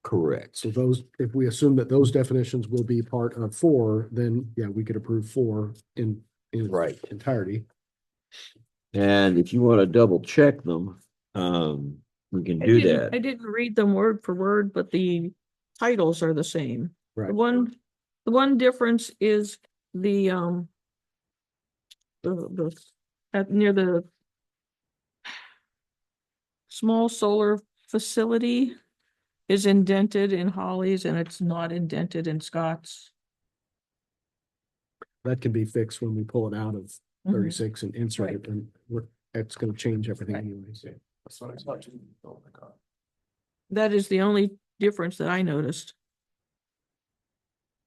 Correct. So those, if we assume that those definitions will be part of four, then yeah, we could approve four in its Right. entirety. And if you want to double check them, we can do I that. didn't read them word for word, but the titles are the same. Right. The one difference is the at near the small solar facility is indented in Holly's and it's not indented in Scott's. That can be fixed when we pull it out of Mhm. 36 and insert Right. it, and it's gonna change everything Right. anyways. That's what I thought too. Oh my God. That is the only difference that I noticed.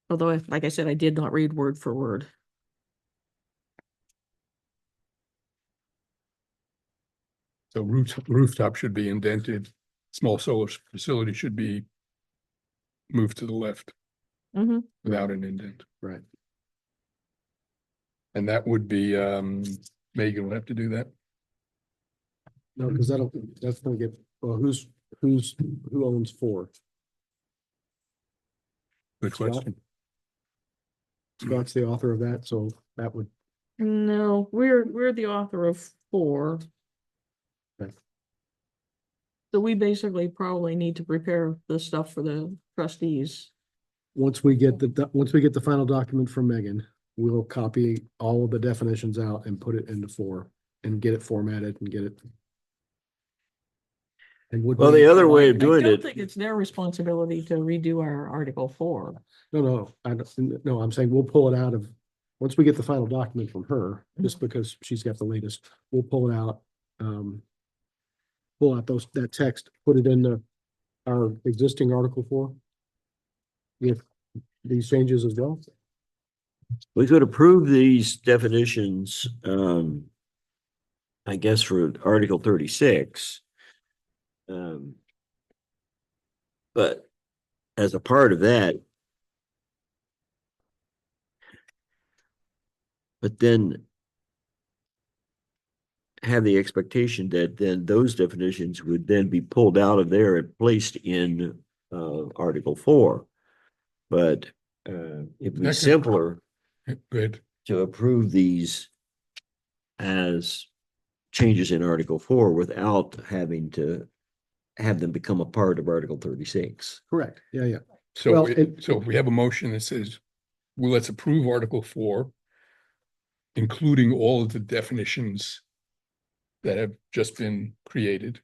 Although, like I said, I did not read word for word. So rooftop should be indented, small solar facility should be moved to the left Mm-hmm. without an indent. Right. And that would be, Megan will have to do that. No, because that's gonna get, well, who owns four? Good Scott? question. Scott's the author of that, so that would, No, we're the author of four. Okay. So we basically probably need to prepare the stuff for the trustees. once we get the final document from Megan, we'll copy all of the definitions out and put it into four and get it formatted and get it. And would Well, we- the other way of I doing don't it, think it's their responsibility to redo our Article 4. No, no, I'm saying we'll pull it out of, once we get the final document from her, just because she's got the latest, we'll pull it out. Pull out that text, put it in our existing Article 4. With these changes as well. we could approve these definitions, I guess for Article 36. But as a part of that, but then have the expectation that those definitions would then be pulled out of there and placed in Article 4. But it'd be That could- simpler Good. to approve these as changes in Article 4 without having to have them become a part of Article 36. Correct. Yeah. So, Well, so if we have a motion that says, well, let's approve Article 4, including all of the definitions that have just been created,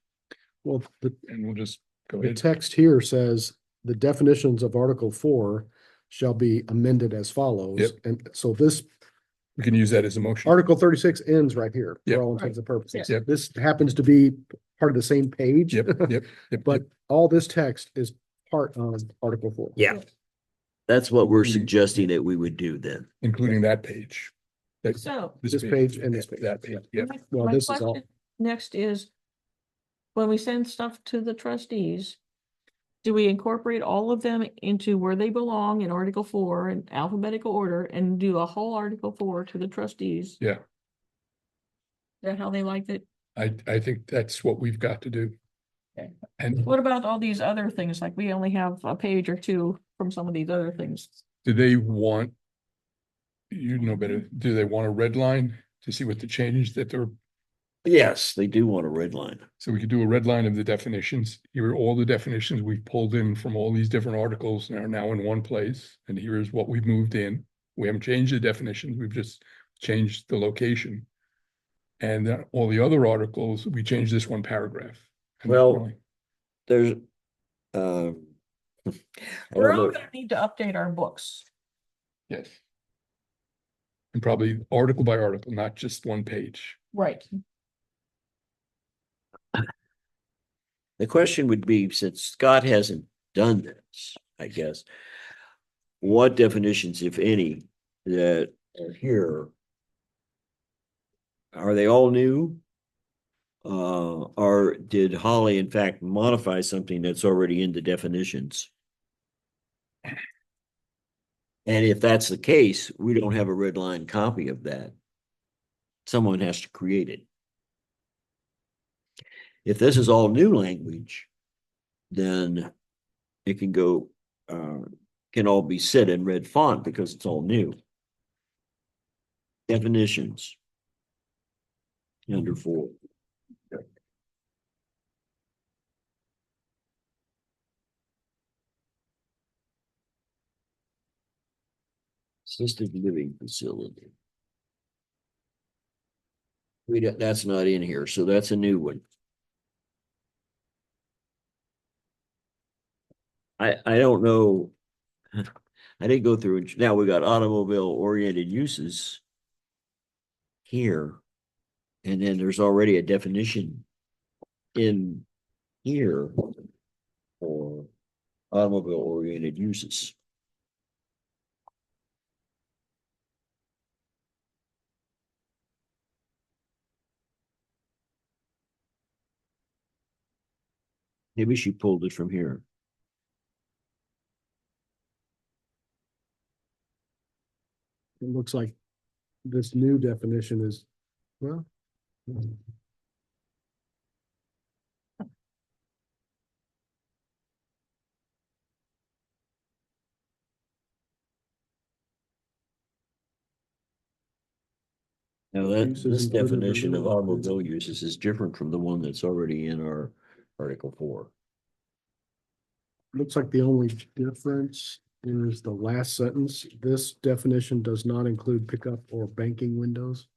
Well, and we'll just go the ahead. text here says the definitions of Article 4 shall be amended as follows. Yep. And so this We can use that as a motion. Article 36 ends right here Yep. for all intents and purposes. Yep. This happens to be part of the same page. Yep. But all this text is part of Article 4. Yeah. That's what we're Mhm. suggesting that we would do then. Including that page. That- So. This page and this page. That page, yeah. Well, My this is all, question next is, when we send stuff to the trustees, do we incorporate all of them into where they belong in Article 4 in alphabetical order and do a whole Article 4 to the trustees? Yeah, Is that how they liked it? I think that's what we've got to do. Okay. And What about all these other things? Like we only have a page or two from some of these other things. do they want, you know better, do they want a red line to see what the change that they're, Yes, they do want a red line. so we could do a red line of the definitions. Here are all the definitions we've pulled in from all these different articles and are now in one place. And here is what we've moved in. We haven't changed the definitions, we've just changed the location. And then all the other articles, we changed this one paragraph. And Well, that's really- There's, I We're don't all know. gonna need to update our books. Yes. And probably article by article, not just one page. Right. The question would be, since Scott hasn't done this, I guess, what definitions, if any, that are here, are they all new? Or did Holly in fact modify something that's already in the definitions? And if that's the case, we don't have a red line copy of that. Someone has to create it. If this is all new language, then it can go, can all be said in red font because it's all new. Definitions. Under 4. Assisted living facility. That's not in here, so that's a new one. I don't know. I didn't go through it. Now we got automobile oriented uses here. And then there's already a definition in here for automobile oriented uses. Maybe she pulled it from here. It looks like this new definition is, well. Now that Uses this included definition of renewal. automobile uses is different from the one that's already in our Article 4. Looks like the only difference is the last sentence. This definition does not include pickup or banking windows.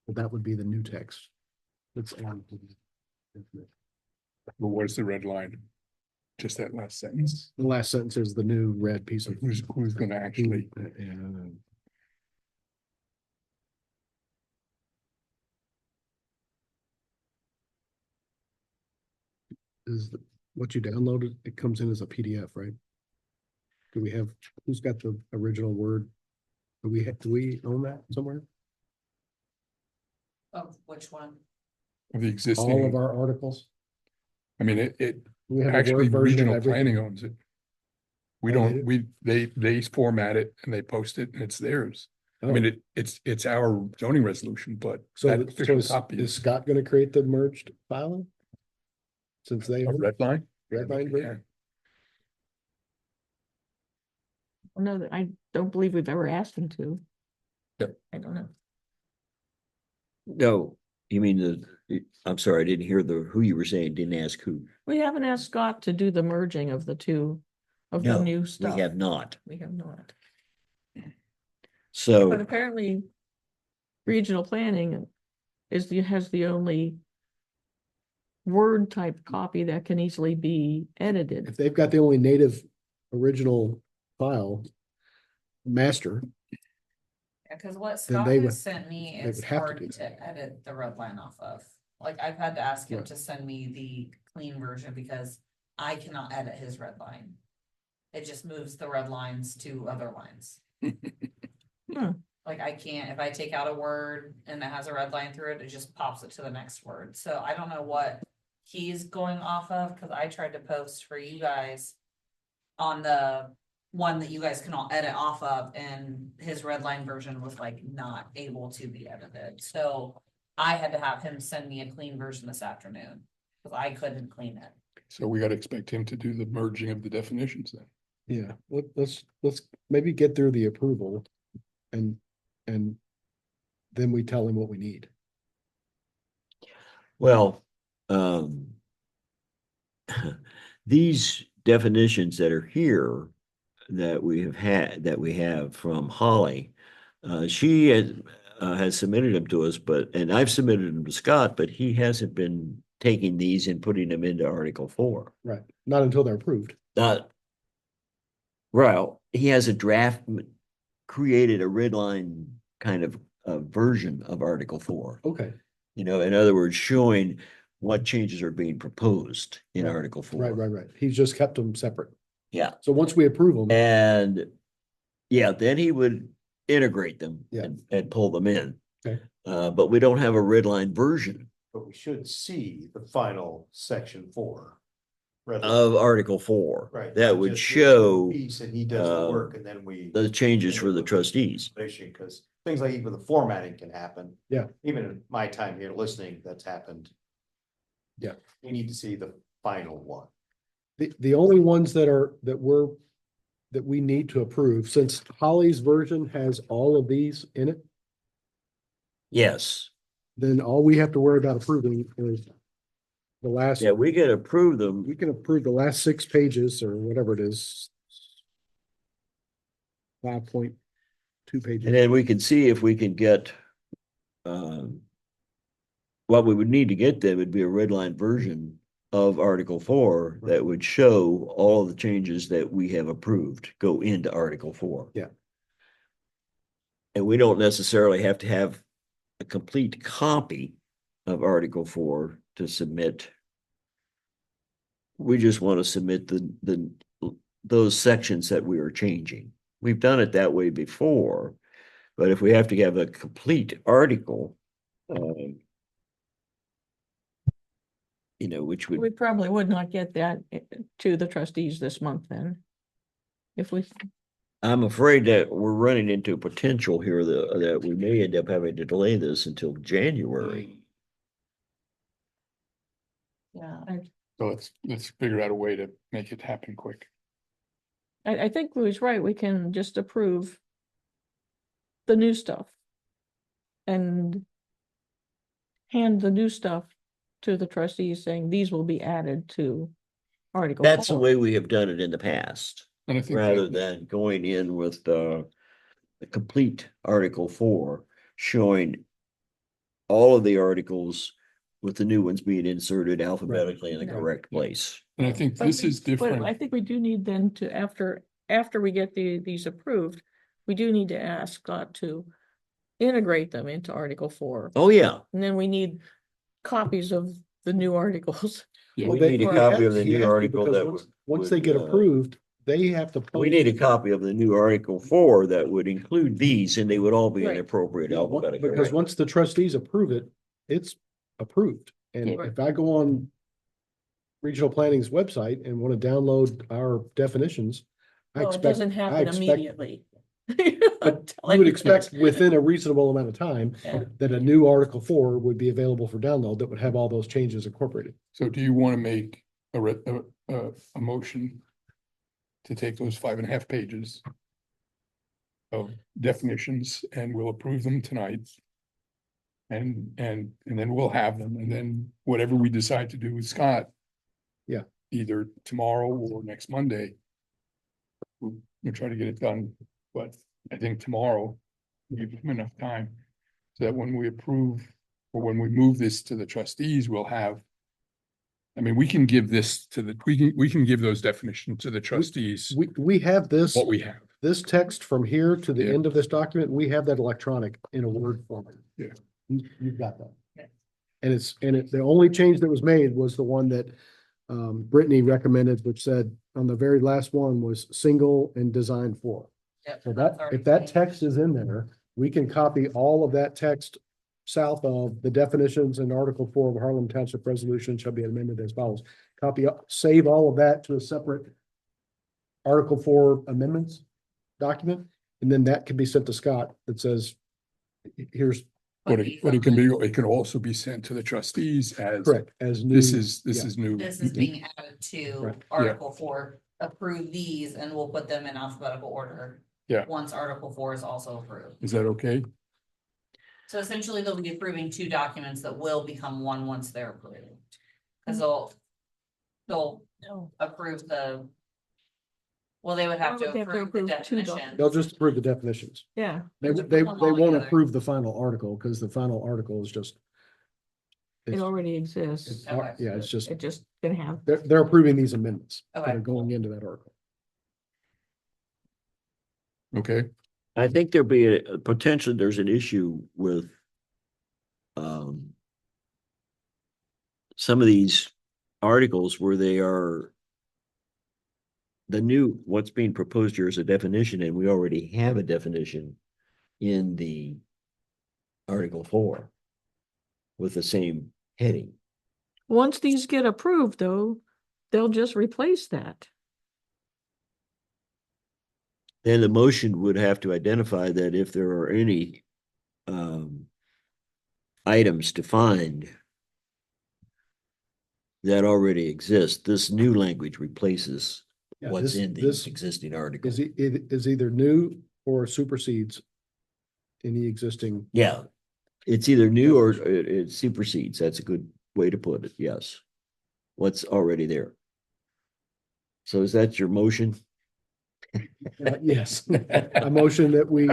But that would be the new text. That's on. But where's the red line? Just that last sentence. The last sentence is the new red piece So of. who's gonna actually, Is what you downloaded, it comes in as a PDF, right? Do we have, who's got the original Word? Do we own that somewhere? Of which one? the All of existing, our articles? I mean, it We have a actually Word version of regional everything? planning owns it. We Oh, they don't, they format it and they post it and it's theirs. I Oh, mean, it's our zoning resolution, but So, that so official is copy is is Scott gonna create the merged filing? Since they a own red line. red line version? No, I don't believe we've ever asked him to. Yep. I don't know. No, you mean I'm sorry, I didn't hear who you were saying, didn't ask who. We haven't asked Scott to do the merging of the two, of the No, new we stuff. have not. We have not. But So, apparently regional planning has the only Word type copy that can easily be edited. If they've got the only native original file master, Yeah, cause what Then Scott they would- has sent me they is would have to hard do to edit the red line off of. Like, I've had to ask him Right. to send me the clean version because I cannot edit his red line. It just moves the red lines to other lines. Hmm. Like, I can't, if I take out a word and it has a red line through it, it just pops it to the next word. So I don't know what he's going off of, cause I tried to post for you guys on the one that you guys can all edit off of, and his red line version was like not able to be edited. So I had to have him send me a clean version this afternoon, cause I couldn't clean it. So we gotta expect him to do the merging of the definitions then. yeah, let's maybe get through the approval and then we tell him what we need. well, these definitions that are here that we have from Holly, she has submitted them to us, and I've submitted them to Scott, but he hasn't been taking these and putting them into Article 4. Right, not until they're approved. Not, well, he has a draft, created a red line kind of version of Article 4. Okay, You know, in other words, showing what changes are being proposed in Right, Article 4. right. He's just kept them separate. Yeah, So once we approve them, and yeah, then he would integrate them Yeah. and pull them in. Okay. But we don't have a red line version. But we should see the final section 4. of Article 4. Right. That we would just do the show Piece and he does the uh, work and then we. the changes for the trustees. Because things like even the formatting can happen. Yeah. Even in my time here listening, that's happened. Yeah. We need to see the final one. The only ones that we need to approve, since Holly's version has all of these in it, Yes, then all we have to worry about approving is the last, yeah, we can approve them. we can approve the last 6 pages or whatever it is. 5.2 And pages. then we can see if we can get, what we would need to get then would be a red line version of Article 4 that would show all the changes that we have approved go into Article 4. Yeah. And we don't necessarily have to have a complete copy of Article 4 to submit. We just want to submit those sections that we are changing. We've done it that way before, but if we have to have a complete article, which We would, probably would not get that to the trustees this month then. If we, I'm afraid that we're running into a potential here that we may end up having to delay this until January. yeah, So let's figure out a way to make it happen quick. I think Louis right, we can just approve the new stuff. And hand the new stuff to the trustees saying these will be added to Article 4. That's the way we have done it in the past, And I think rather that, than going in with the complete Article 4, showing all of the articles with the new ones being inserted alphabetically in the Yeah. correct place. and I think But this we- is But I different. think we do need then to, after we get these approved, we do need to ask Scott to integrate them into Article 4. Oh, yeah. And then we need copies of the new articles. We need a copy of the new article that Once they get would, approved, they have to. we need a copy of the new Article 4 that would include these, and they would all be in Right. appropriate alphabetical Because order. once the trustees approve it, it's approved. And Yeah. if I go on Regional Planning's website and want to download our definitions, I Well, it expect, doesn't I happen expect, immediately. but you would expect within a reasonable amount of time Yeah. that a new Article 4 would be available for download that would have all those changes incorporated. So do you want to make a motion to take those 5.5 pages of definitions and we'll approve them tonight? And then we'll have them, and then whatever we decide to do with Scott. Yeah. Either tomorrow or next Monday. We'll try to get it done, but I think tomorrow, give him enough time. So that when we approve, or when we move this to the trustees, we'll have. I mean, we can give this to we can give those definitions to the trustees, We have this, what we have. this text from here to the Yeah. end of this document, we have that electronic in a Word format. Yeah. You've got that. Yeah. And the only change that was made was the one that Brittany recommended, which said on the very last one was single and design for. Yep, So that's that, already if that changed. text is in there, we can copy all of that text south of the definitions in Article 4 of Harlem Township Resolution shall be amended as follows. Save all of that to a separate Article 4 amendments document, and then that can be sent to Scott that says, here's But it can be, it can also be sent to the trustees as. correct as new. This is yeah. new. This is being added to Right. Article 4, approve these and we'll put them in alphabetical order. Yeah. Once Article 4 is also approved. Is that okay? So essentially, they'll be approving 2 documents that will become one once they're approved. Cause they'll No. approve well, they would have Why to would they have to approve the approve 2 definition. documents? They'll just approve the definitions. Yeah, They To won't put them all together. approve the final article because the final article is just. it It's, already exists. Okay. yeah, it's just, It just gonna have, they're approving these amendments that Okay. are going into that article. Okay, I think there'll be a potentially, there's an issue with some of these articles where they are what's being proposed here is a definition, and we already have a definition in the Article 4 with the same heading. once these get approved though, they'll just replace that. Then the motion would have to identify that if there are any items defined that already exist, this new language replaces Yeah, what's this- in the this existing article. It is either new or supersedes any existing. Yeah, it's either new or it supersedes. That's a good way to put it, yes. What's already there. So is that your motion? Yes, a motion that we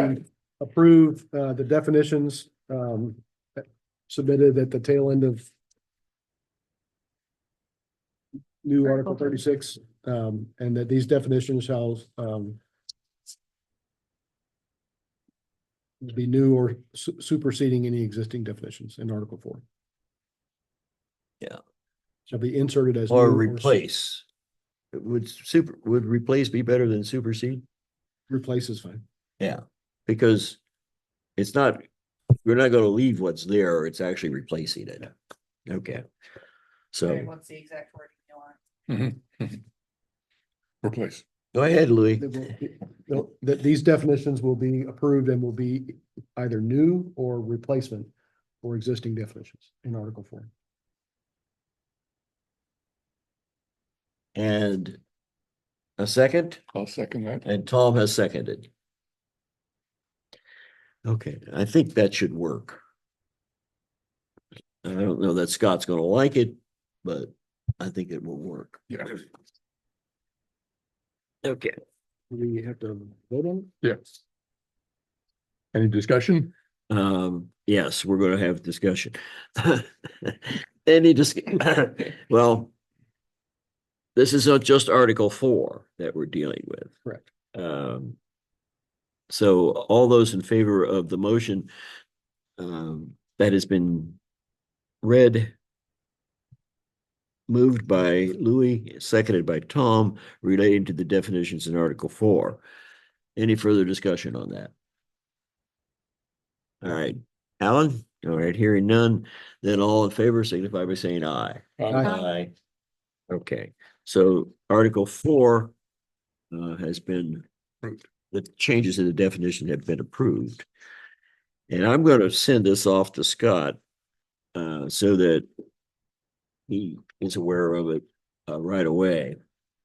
approve the definitions submitted at the tail end of new Article 36, and that these definitions shall be new or superseding any existing definitions in Article 4. Yeah. Shall be inserted as. Or new replace? Would replace be better than supersede? Replace is fine. Yeah, because it's not, we're not gonna leave what's there, it's actually replacing it. Okay. Okay, So, what's the exact wording you want? Replace. go ahead, Louis. That these definitions will be approved and will be either new or replacement for existing definitions in Article 4. And a second, I'll second that. and Tom has seconded. Okay, I think that should work. I don't know that Scott's gonna like it, but I think it will work. Yeah, Okay. We have to vote on yes. Any discussion? Yes, we're gonna have discussion. Any well, this is not just Article 4 that we're dealing with. Correct. So all those in favor of the motion that has been read, moved by Louis, seconded by Tom, relating to the definitions in Article 4. Any further discussion on that? All right, Alan? All right, hearing none, then all in favor signify by saying aye. Aye. Okay, so Article 4 has been, the changes to the definition have been approved. And I'm going to send this off to Scott so that he is aware of it right away.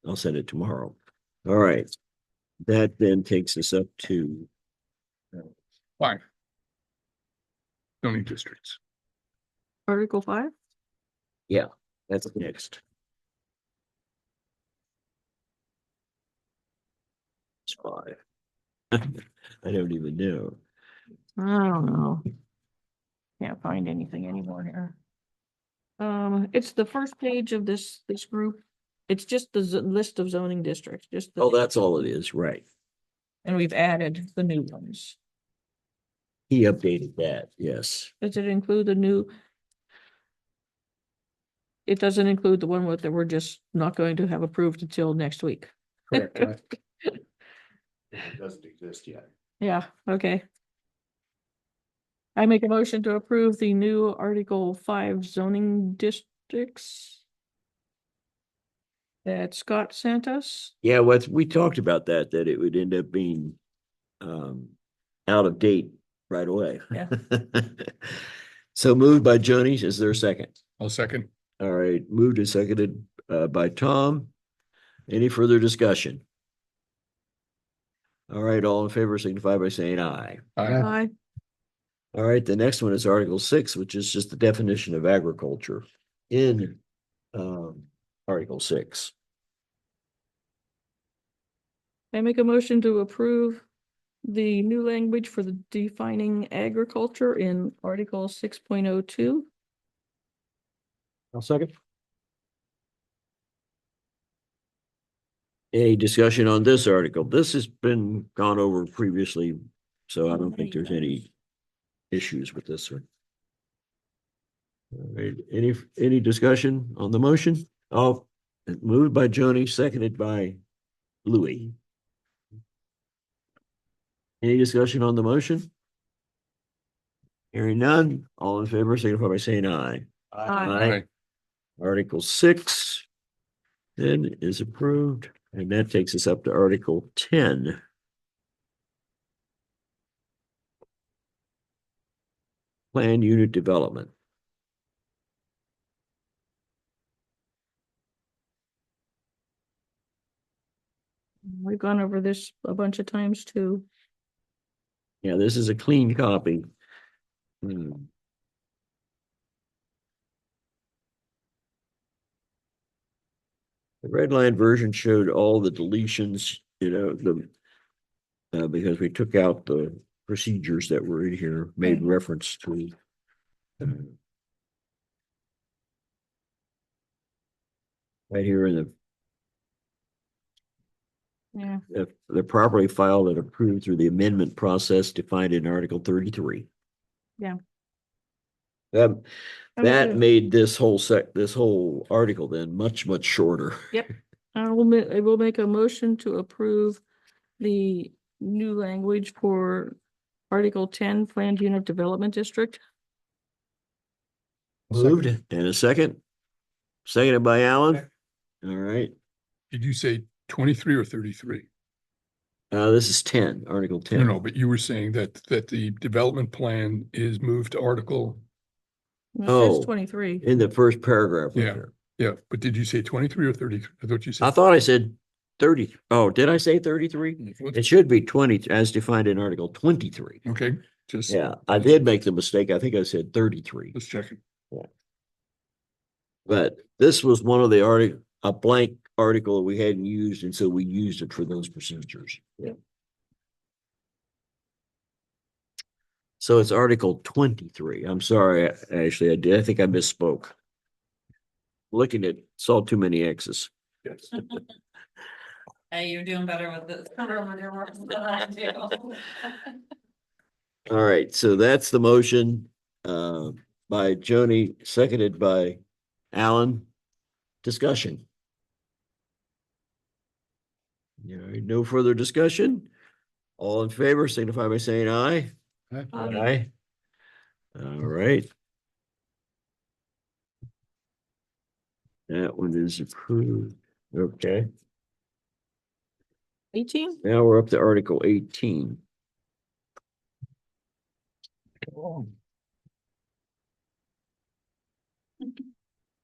I'll send it tomorrow. All right. That then takes us up to 5. Zoning districts. Article 5? that's next. It's 5. I don't even know. I don't know. Can't find anything anymore here. It's the first page of this group. It's just the list of zoning districts, just. Oh, that's all it is, right. And we've added the new ones. He updated that, yes. Does it include the new? It doesn't include the one that we're just not going to have approved until next week. Correct. It doesn't exist yet. Yeah, okay. I make a motion to approve the new Article 5 zoning districts that Scott sent us. Yeah, we talked about that it would end up being out of date right away. Yeah. So moved by Joni, is there a second? I'll second. All right, moved and seconded by Tom. Any further discussion? All right, all in favor signify by saying aye. Aye. All right, the next one is Article 6, which is just the definition of agriculture in Article 6. I make a motion to approve the new language for the defining agriculture in Article 6.02. I'll second. Any discussion on this article? This has been gone over previously, so I don't think there's any issues with this one. All right, any discussion on the motion? Oh, moved by Joni, seconded by Louis. Any discussion on the motion? Hearing none, all in favor signify by saying aye. Aye. Article 6 Then is approved, and that takes us up to Article 10. Plan unit development. We've gone over this a bunch of times too. Yeah, this is a clean copy. Hmm. The red line version showed all the deletions, because we took out the procedures that were in here, made Right. reference to. Right here in Yeah. the properly filed and approved through the amendment process defined in Article 33. Yeah. That, I'm that good. made this whole article then much, much shorter. Yep. I will make a motion to approve the new language for Article 10 Planned Unit Development District. Moved and a second. Seconded by Alan. All right. Did you say 23 or 33? This is 10, Article 10. No, but you were saying that the development plan is moved to Article, It says Oh. 23. In the first paragraph. right Yeah. there. yeah, but did you say 23 or 33? I thought you I said. thought I said 30. Oh, did I say 33? It should be 20 as defined in Article 23. Okay, just. Yeah, I did make the mistake. I think I said 33. Let's check it. But this was one of the a blank article we hadn't used, and so we used it for those procedures. Yeah. So it's Article 23. I'm sorry, Ashley, I think I misspoke. Looking at, saw too many X's. Yes. Hey, you're doing better with this. Than I do. All right, so that's the motion by Joni, seconded by Alan. Discussion. No further discussion. All in favor, signify by saying aye. Aye. All right. That one is approved. Okay, 18? now we're up to Article 18.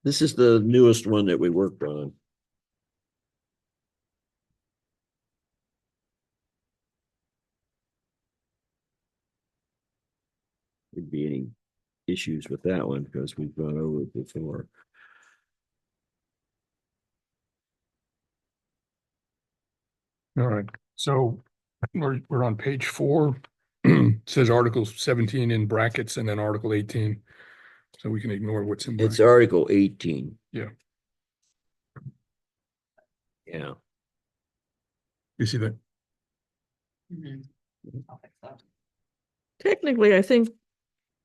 This is the newest one that we worked on. Could be any issues with that one because we've gone over it before. All right, so we're on page 4. It says Article 17 in brackets and then Article 18. So we can ignore what's in It's brackets. Article 18. Yeah. Yeah. You see that? Mhm. I'll fix that. Technically, I think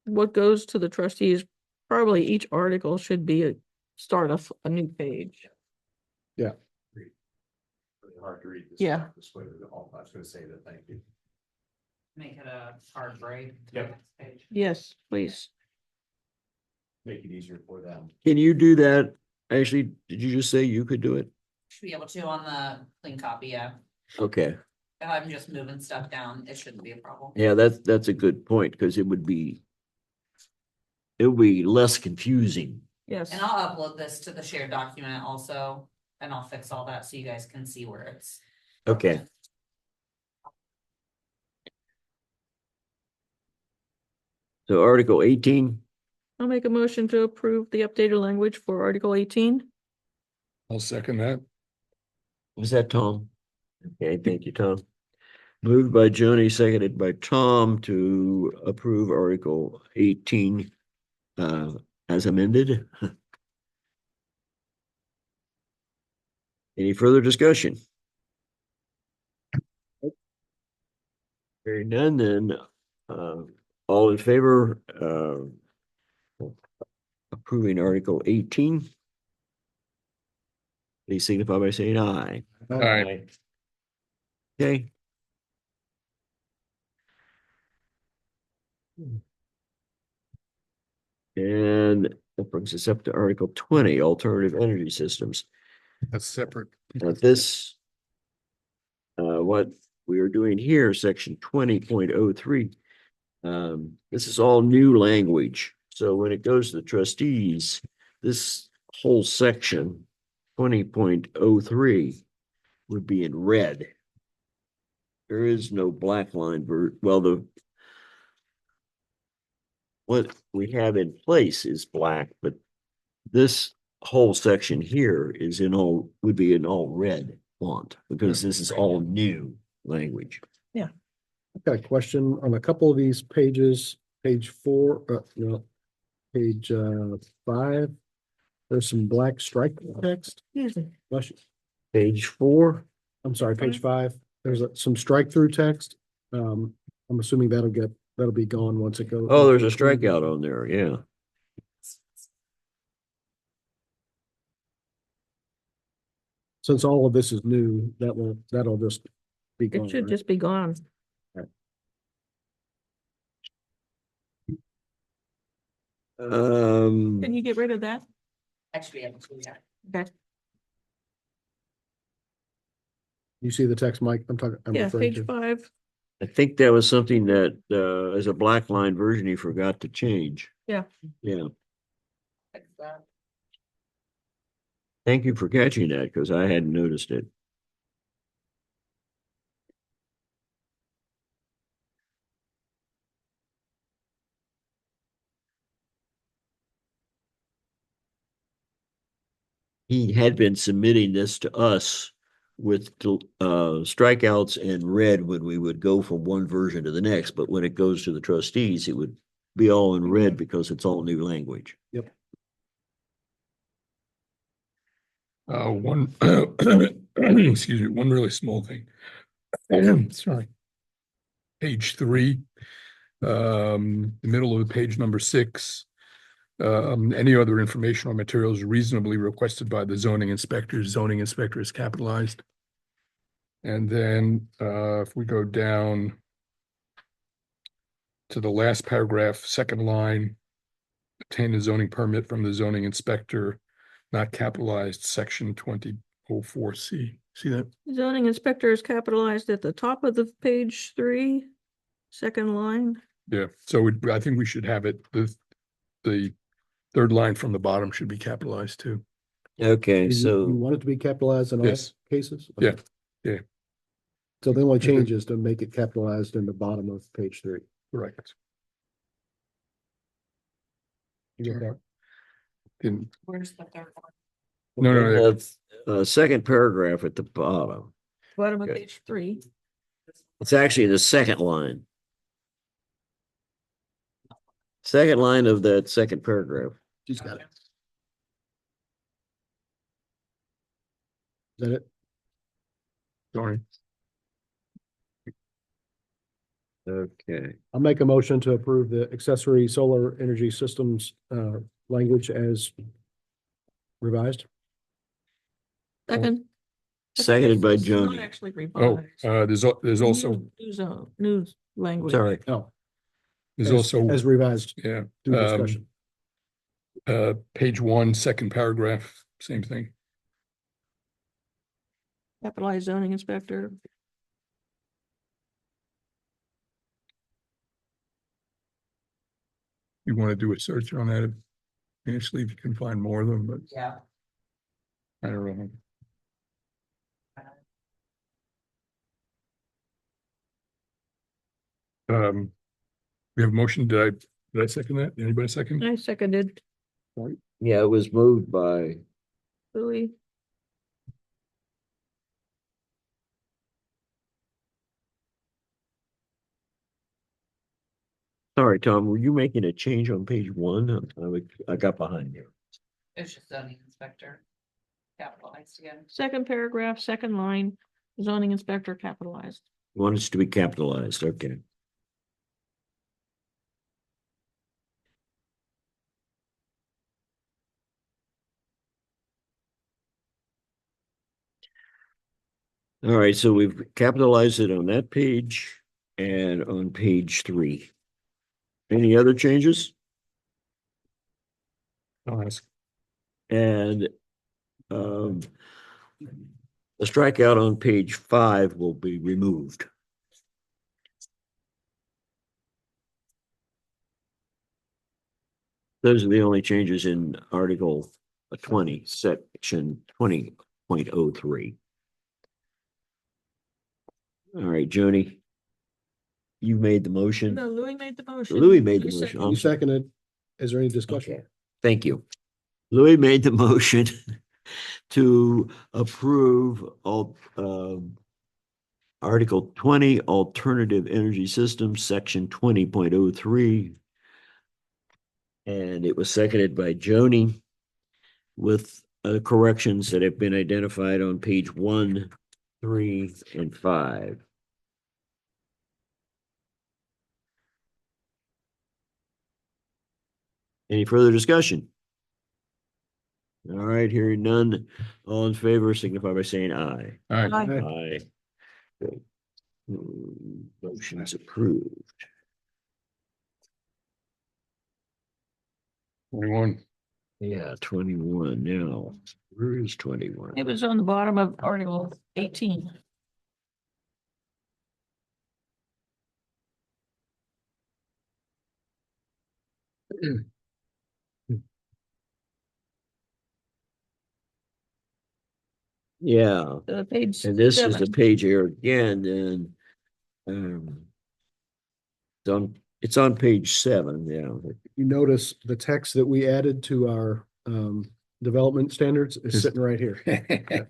what goes to the trustees, probably each article should be start a new page. Really hard to read this. Yeah. stuff this way, but I was gonna say that, thank you. Make it a hard break. Yep. Page. Yes, please. Make it easier for them. Can you do that? Actually, did you just say you could do it? Should be able to on the clean copy, yeah. Okay. If I'm just moving stuff down, it shouldn't be a problem. Yeah, that's a good point because it would be less confusing. Yes. And I'll upload this to the shared document also, and I'll fix all that so you guys can see where it's. Okay. So Article 18, I'll make a motion to approve the updated language for Article 18. I'll second that. was that Tom? Okay, thank you, Tom. Moved by Joni, seconded by Tom to approve Article 18 as amended. Any further discussion? Hearing none, then all in favor approving Article 18? Please signify by saying aye. Aye. Okay. And that brings us up to Article 20, Alternative Energy Systems. That's separate. This, what we are doing here, section 20.03. This is all new language. So when it goes to the trustees, this whole section 20.03 would be in red. There is no black line what we have in place is black, but this whole section here would be in all red font because this is all new language. I've got a question on a couple of these pages, page 4, no, page 5. There's some black strike text. Bless you. Page 4. I'm sorry, page 5. There's some strike through text. I'm assuming that'll be gone once it goes. Oh, there's a strikeout on there. Yeah. Since all of this is new, that'll just be gone. It should right? just be gone. Can you get rid of that? Actually, I haven't seen that. Okay. You see the text, Mike? I'm Yeah, referring page to. 5. I think that was something that, as a black line version, he forgot to change. Yeah. Yeah. Fix that. Thank you for catching that because I hadn't noticed it. He had been submitting this to us with strikeouts and red when we would go from one version to the next, but when it goes to the trustees, it would be all in red because it's all new language. One, excuse me, one really small thing. Sorry. Page 3, the middle of the page number 6. Any other information or materials reasonably requested by the zoning inspector. Zoning inspector is capitalized. And then if we go down to the last paragraph, second line, obtain a zoning permit from the zoning inspector, not capitalized, section 2004C. See that? Zoning inspector is capitalized at the top of the page 3, second line. Yeah, so I think we should have it, the third line from the bottom should be capitalized too. Okay, You so want it to be capitalized in all Yes. cases? Yeah, Okay. yeah. So the only Mhm. change is to make it capitalized in the bottom of page 3. Correct. You got that? Didn't, Where's the third one? no, second paragraph at the bottom. Bottom of Okay. page 3. It's actually the second line. Second line of that second paragraph. She's got it. Is that it? sorry. Okay. I'll make a motion to approve the accessory solar energy systems language as revised. Second. Seconded by It's not Johnny. actually Oh, revised. there's also, New language. Sorry. No. there's as- also, As revised yeah, through discussion. page 1, second paragraph, same thing. Capitalized zoning inspector. You want to do a search on that initially, if you can find more of them, but Yeah. I don't know. We have a motion. Did I second that? Anybody second? I seconded. Yeah, it was moved by, Louis. sorry, Tom, were you making a change on page 1? I got behind you. It's just zoning inspector. Capitalized again. Second paragraph, second line, zoning inspector capitalized. Wants to be capitalized. Okay. All right, so we've capitalized it on that page and on page 3. Any other changes? I'll ask. And um, The strikeout on page 5 will be removed. Those are the only changes in Article 20, Section 20.03. All right, Joni. You made the motion. No, Louis made the motion. Louis made the You motion. seconded. You seconded. Is there any discussion? Okay, thank you. Louis made the motion to approve all, Article 20, Alternative Energy Systems, Section 20.03. And it was seconded by Joni with corrections that have been identified on page 1, 3, and 5. Any further discussion? All right, hearing none. All in favor signify by saying aye. All right, Aye. Aye. Good. Motion's approved. 21. Yeah, 21 now. Where is 21? It was on the bottom of Article 18. Yeah, Page and this is 7. the page here again, and it's on page 7, yeah. You notice the text that we added to our development standards is sitting right here.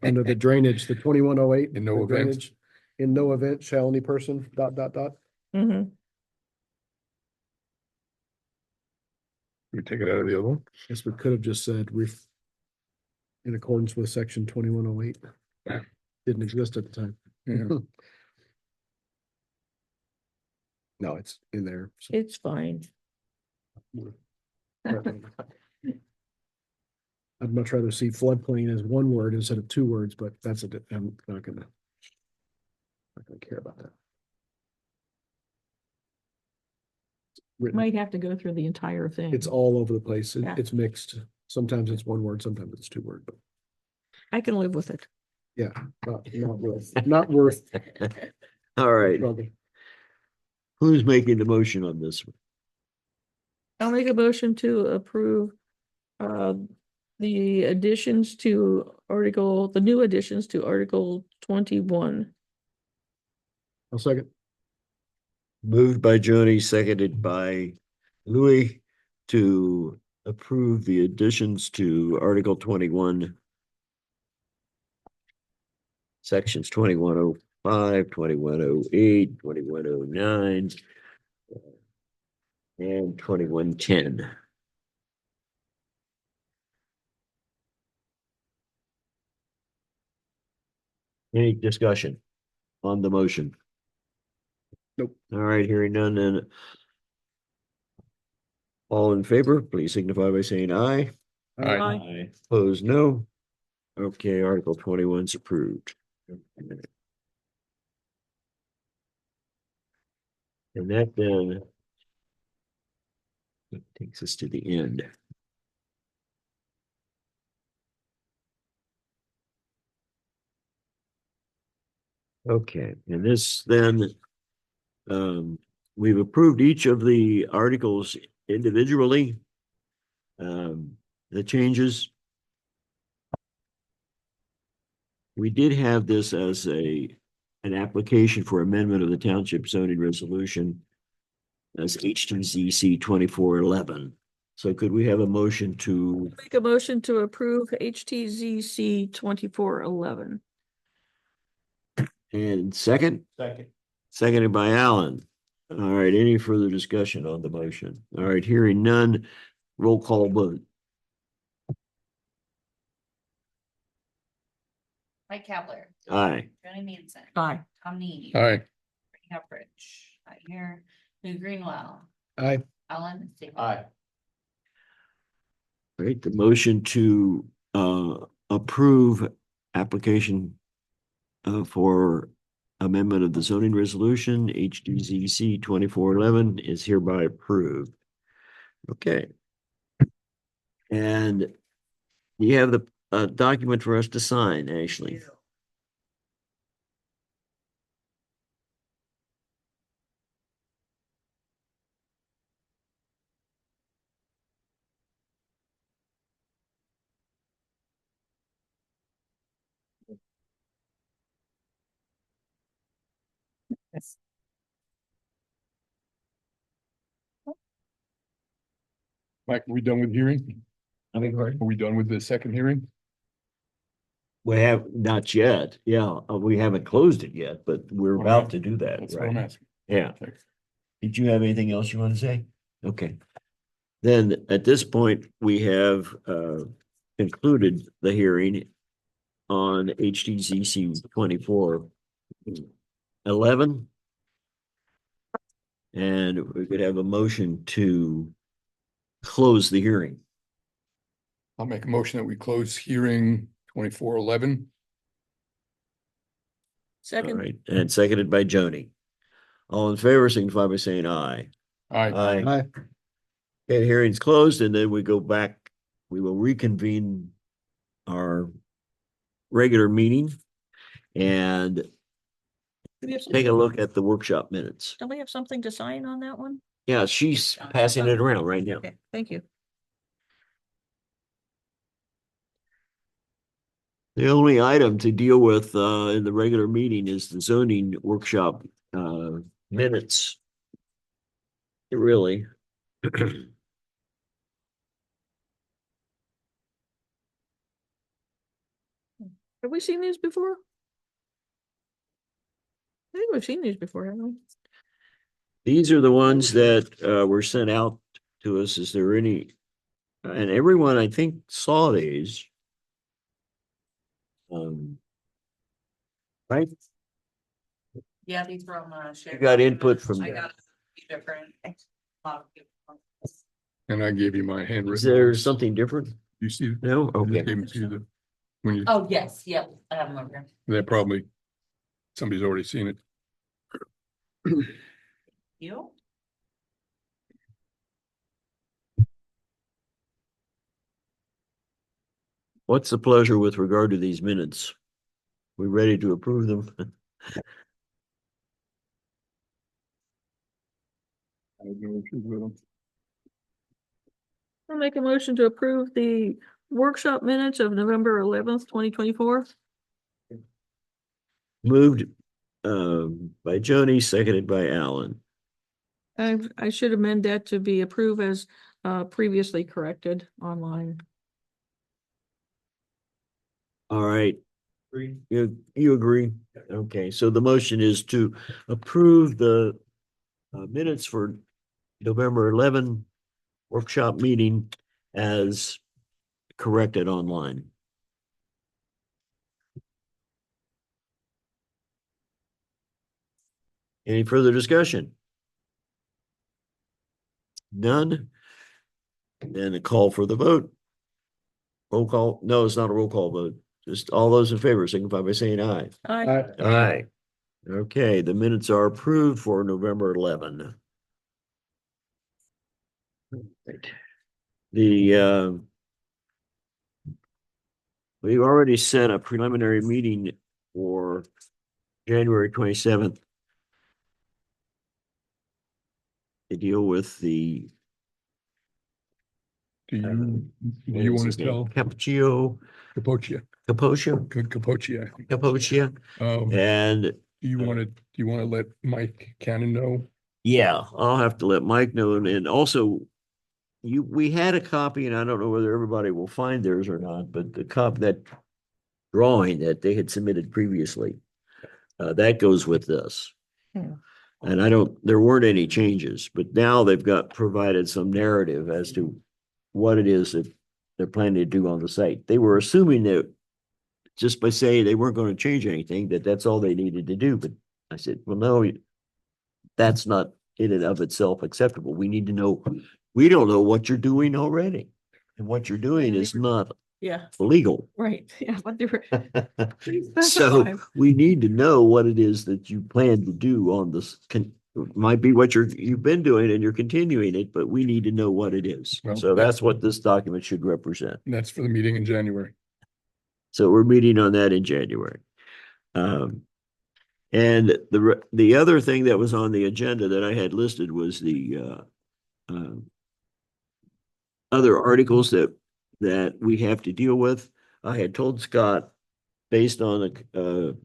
Under the drainage, the 2108. In no the event. drainage, in no event shall any person, ... Mhm. We take it out of the other one. Guess we could have just said in accordance with section 2108. Yeah. Didn't exist at the time. Yeah. No, it's in there. so. It's fine. I'd much rather see floodplain as one word instead of 2 words, but I'm not gonna care about that. Written, Might have to go through the entire thing. it's all over the place. Yeah. It's mixed. Sometimes it's 1 word, sometimes it's 2 word, but I can live with it. yeah, not worth. All right, struggle. who's making the motion on this one? I'll make a motion to approve the additions to the new additions to Article 21. I'll second. Moved by Joni, seconded by Louis to approve the additions to Article 21. Sections 2105, 2108, 2109, and 2110. Any discussion on the motion? Nope. All right, hearing none, then all in favor, please signify by saying aye. Aye. Aye. Opposed, no. Okay, Article 21's approved. And that then takes us to the end. Okay, and this then, we've approved each of the articles individually. The changes. We did have this as an application for amendment of the township zoning resolution as HTZC 2411. So could we have a motion to, Make a motion to approve HTZC 2411. and second? Second. Seconded by Alan. All right, any further discussion on the motion? All right, hearing none, roll call vote. Mike Kavler, Aye. Johnny Manson, Aye. Tom Need. All right, Brittany Hubbard, not here, Lou Greenwell, Aye. Alan Staples. Aye. Right, the motion to approve application for amendment of the zoning resolution, HDZC 2411 is hereby approved. Okay. And you have the a document for us to sign, Ashley. Mike, are we done with hearing? I mean, Are we done with the second hearing? we have, not yet. Yeah, we haven't closed it yet, but we're about to do that, That's what I'm right? asking. Yeah. Okay. Did you have anything else you want to say? Okay. Then at this point, we have concluded the hearing on HTZC 2411. And we could have a motion to close the hearing. I'll make a motion that we close hearing 2411. All Second, right, and seconded by Joni. All in favor, signify by saying aye. Aye. Aye. Okay, hearing's closed, and then we go back, we will reconvene our regular meeting and do we have, take a look at the workshop minutes. don't we have something to sign on that one? Yeah, she's passing it around right now. Okay, thank you. The only item to deal with in the regular meeting is the zoning workshop minutes. Really. Have we seen these before? I think we've seen these before, haven't we? These are the ones that were sent out to us. Is there any? And everyone, I think, saw these. Right? Yeah, these were on the. You got input from I them. got a few different. lot of different ones. And I gave you my handwritten. Is there ones. something different? You see? No? I just Okay. gave them to you when you, Oh, yes, yep, I have them over here. they're probably, somebody's already seen it. You? What's the pleasure with regard to these minutes? We ready to approve them? I have no issues with them. I'll make a motion to approve the workshop minutes of November 11th, 2024. Moved by Joni, seconded by Alan. I should amend that to be approved as previously corrected online. All right. You agree? Okay, so the motion is to approve the minutes for November 11 workshop meeting as corrected online. Any further discussion? None? Then a call for the vote. Roll call. No, it's not a roll call vote. Just all those in favor signify by saying aye. Aye. Aye. Okay, the minutes are approved for November 11. Right. We've already set a preliminary meeting for January 27th to deal with the Do you what is want his to name? tell Cappuccino, Capocia, Capocia, Capocia, I think. Capocia, Do and you want to let Mike Cannon know? yeah, I'll have to let Mike know, and also we had a copy, and I don't know whether everybody will find theirs or not, but that drawing that they had submitted previously, that goes with this. Yeah. And there weren't any changes, but now they've provided some narrative as to what it is that they're planning to do on the site. They were assuming that just by saying they weren't going to change anything, that's all they needed to do. But I said, well, no, that's not in and of itself acceptable. We need to know, we don't know what you're doing already. And what you're doing is not Yeah, legal. right. Yeah, what they were. So we need to know what it is that you plan to do on this. Might be what you've been doing and you're continuing it, but we need to know what it is. Well, So that's what this document should represent. And that's for the meeting in January. So we're meeting on that in January. And the other thing that was on the agenda that I had listed was the other articles that we have to deal with. I had told Scott, based on the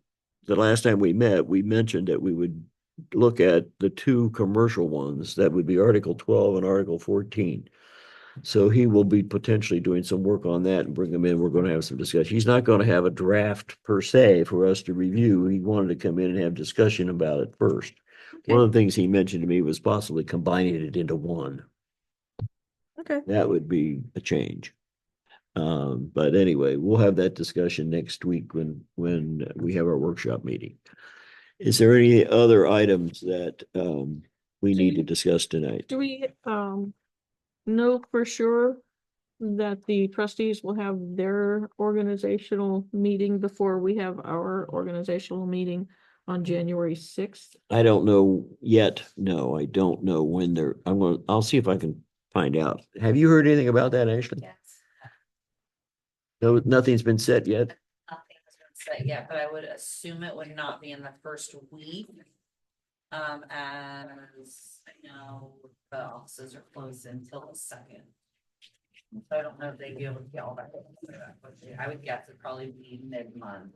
last time we met, we mentioned that we would look at the two commercial ones. That would be Article 12 and Article 14. So he will be potentially doing some work on that and bring them in. We're going to have some discussion. He's not going to have a draft per se for us to review. He wanted to come in and have discussion about it first. One of the things he mentioned to me was possibly combining it into one. Okay. That would be a change. But anyway, we'll have that discussion next week when we have our workshop meeting. Is there any other items that we need to discuss tonight? Do we know for sure that the trustees will have their organizational meeting before we have our organizational meeting on January 6th? I don't know yet. No, I don't know when I'll see if I can find out. Have you heard anything about that, Ashley? Yes. No, nothing's been said yet. Nothing has been set yet, but I would assume it would not be in the first week. As I know, the offices are closed until the second. So I don't know if they'd be able to get all that. I would guess it'd probably be mid-month.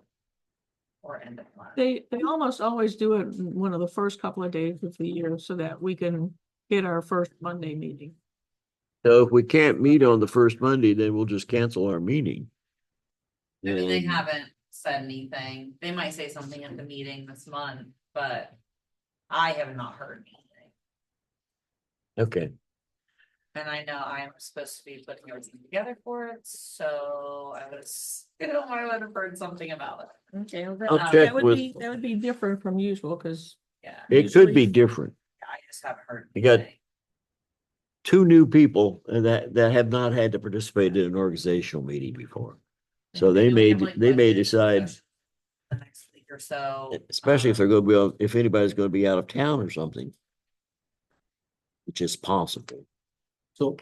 Or end of month. They almost always do it one of the first couple of days of the year so that we can get our first Monday meeting. So if we can't meet on the first Monday, then we'll just cancel our meeting. I mean, they And- haven't said anything. They might say something at the meeting this month, but I have not heard anything. Okay, And I know I'm supposed to be putting everything together for it, so I would have heard something about it. Okay. I'll check with- That would be different from usual because Yeah, it could be different. I just haven't heard. You got- anything. Two new people that have not had to participate in an organizational meeting before. So And they we may, have, like, they may budget decide, discussions The next week or so. especially if they're going to be, if anybody's going to be out of town or something. Which is possible.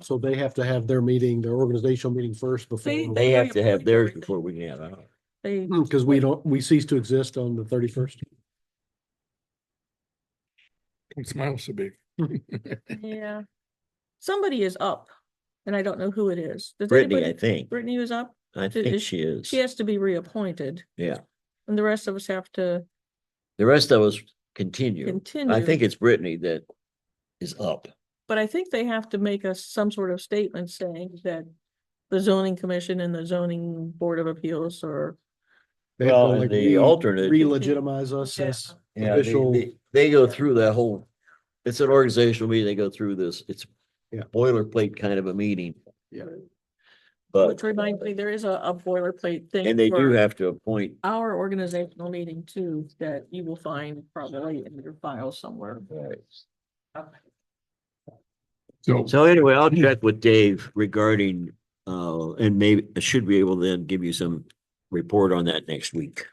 So they have to have their meeting, their organizational meeting first before. They have to have theirs before we can have ours. they, Because we cease to exist on the 31st. Don't smile so big. yeah. Somebody is up and I don't know who it is. Does Brittany, I anybody- think. Brittany is up. I think is- she is. She has to be reappointed Yeah. and the rest of us have to The rest of us continue. continue. I think it's Brittany that is up. But I think they have to make us some sort of statement saying that the zoning commission and the zoning board of appeals or They have to, Well, and like, the alternate- re-legitimize us as Yeah, official. they go through that whole, it's an organizational meeting. They go through this. It's Yeah. boilerplate kind of a meeting. Yeah. But, which reminds me, there is a boilerplate thing. and they do for have to appoint. our organizational meeting too, that you will find probably in your file somewhere. Okay. So anyway, I'll check with Dave regarding, and maybe I should be able to then give you some report on that next week.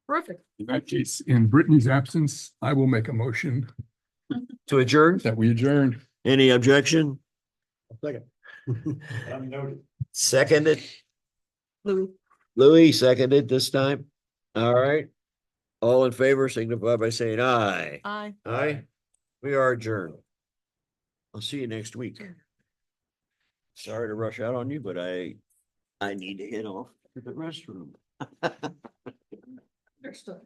Perfect. In that case, in Brittany's absence, I will make a motion To adjourn, that we adjourn. any objection? Second. I'm noted. Seconded, Louis. Louis seconded this time. All right. All in favor signify by saying aye. Aye. Aye. We are adjourned. I'll see you next week. Sorry to rush out on you, but I need to head off to the restroom. Understood.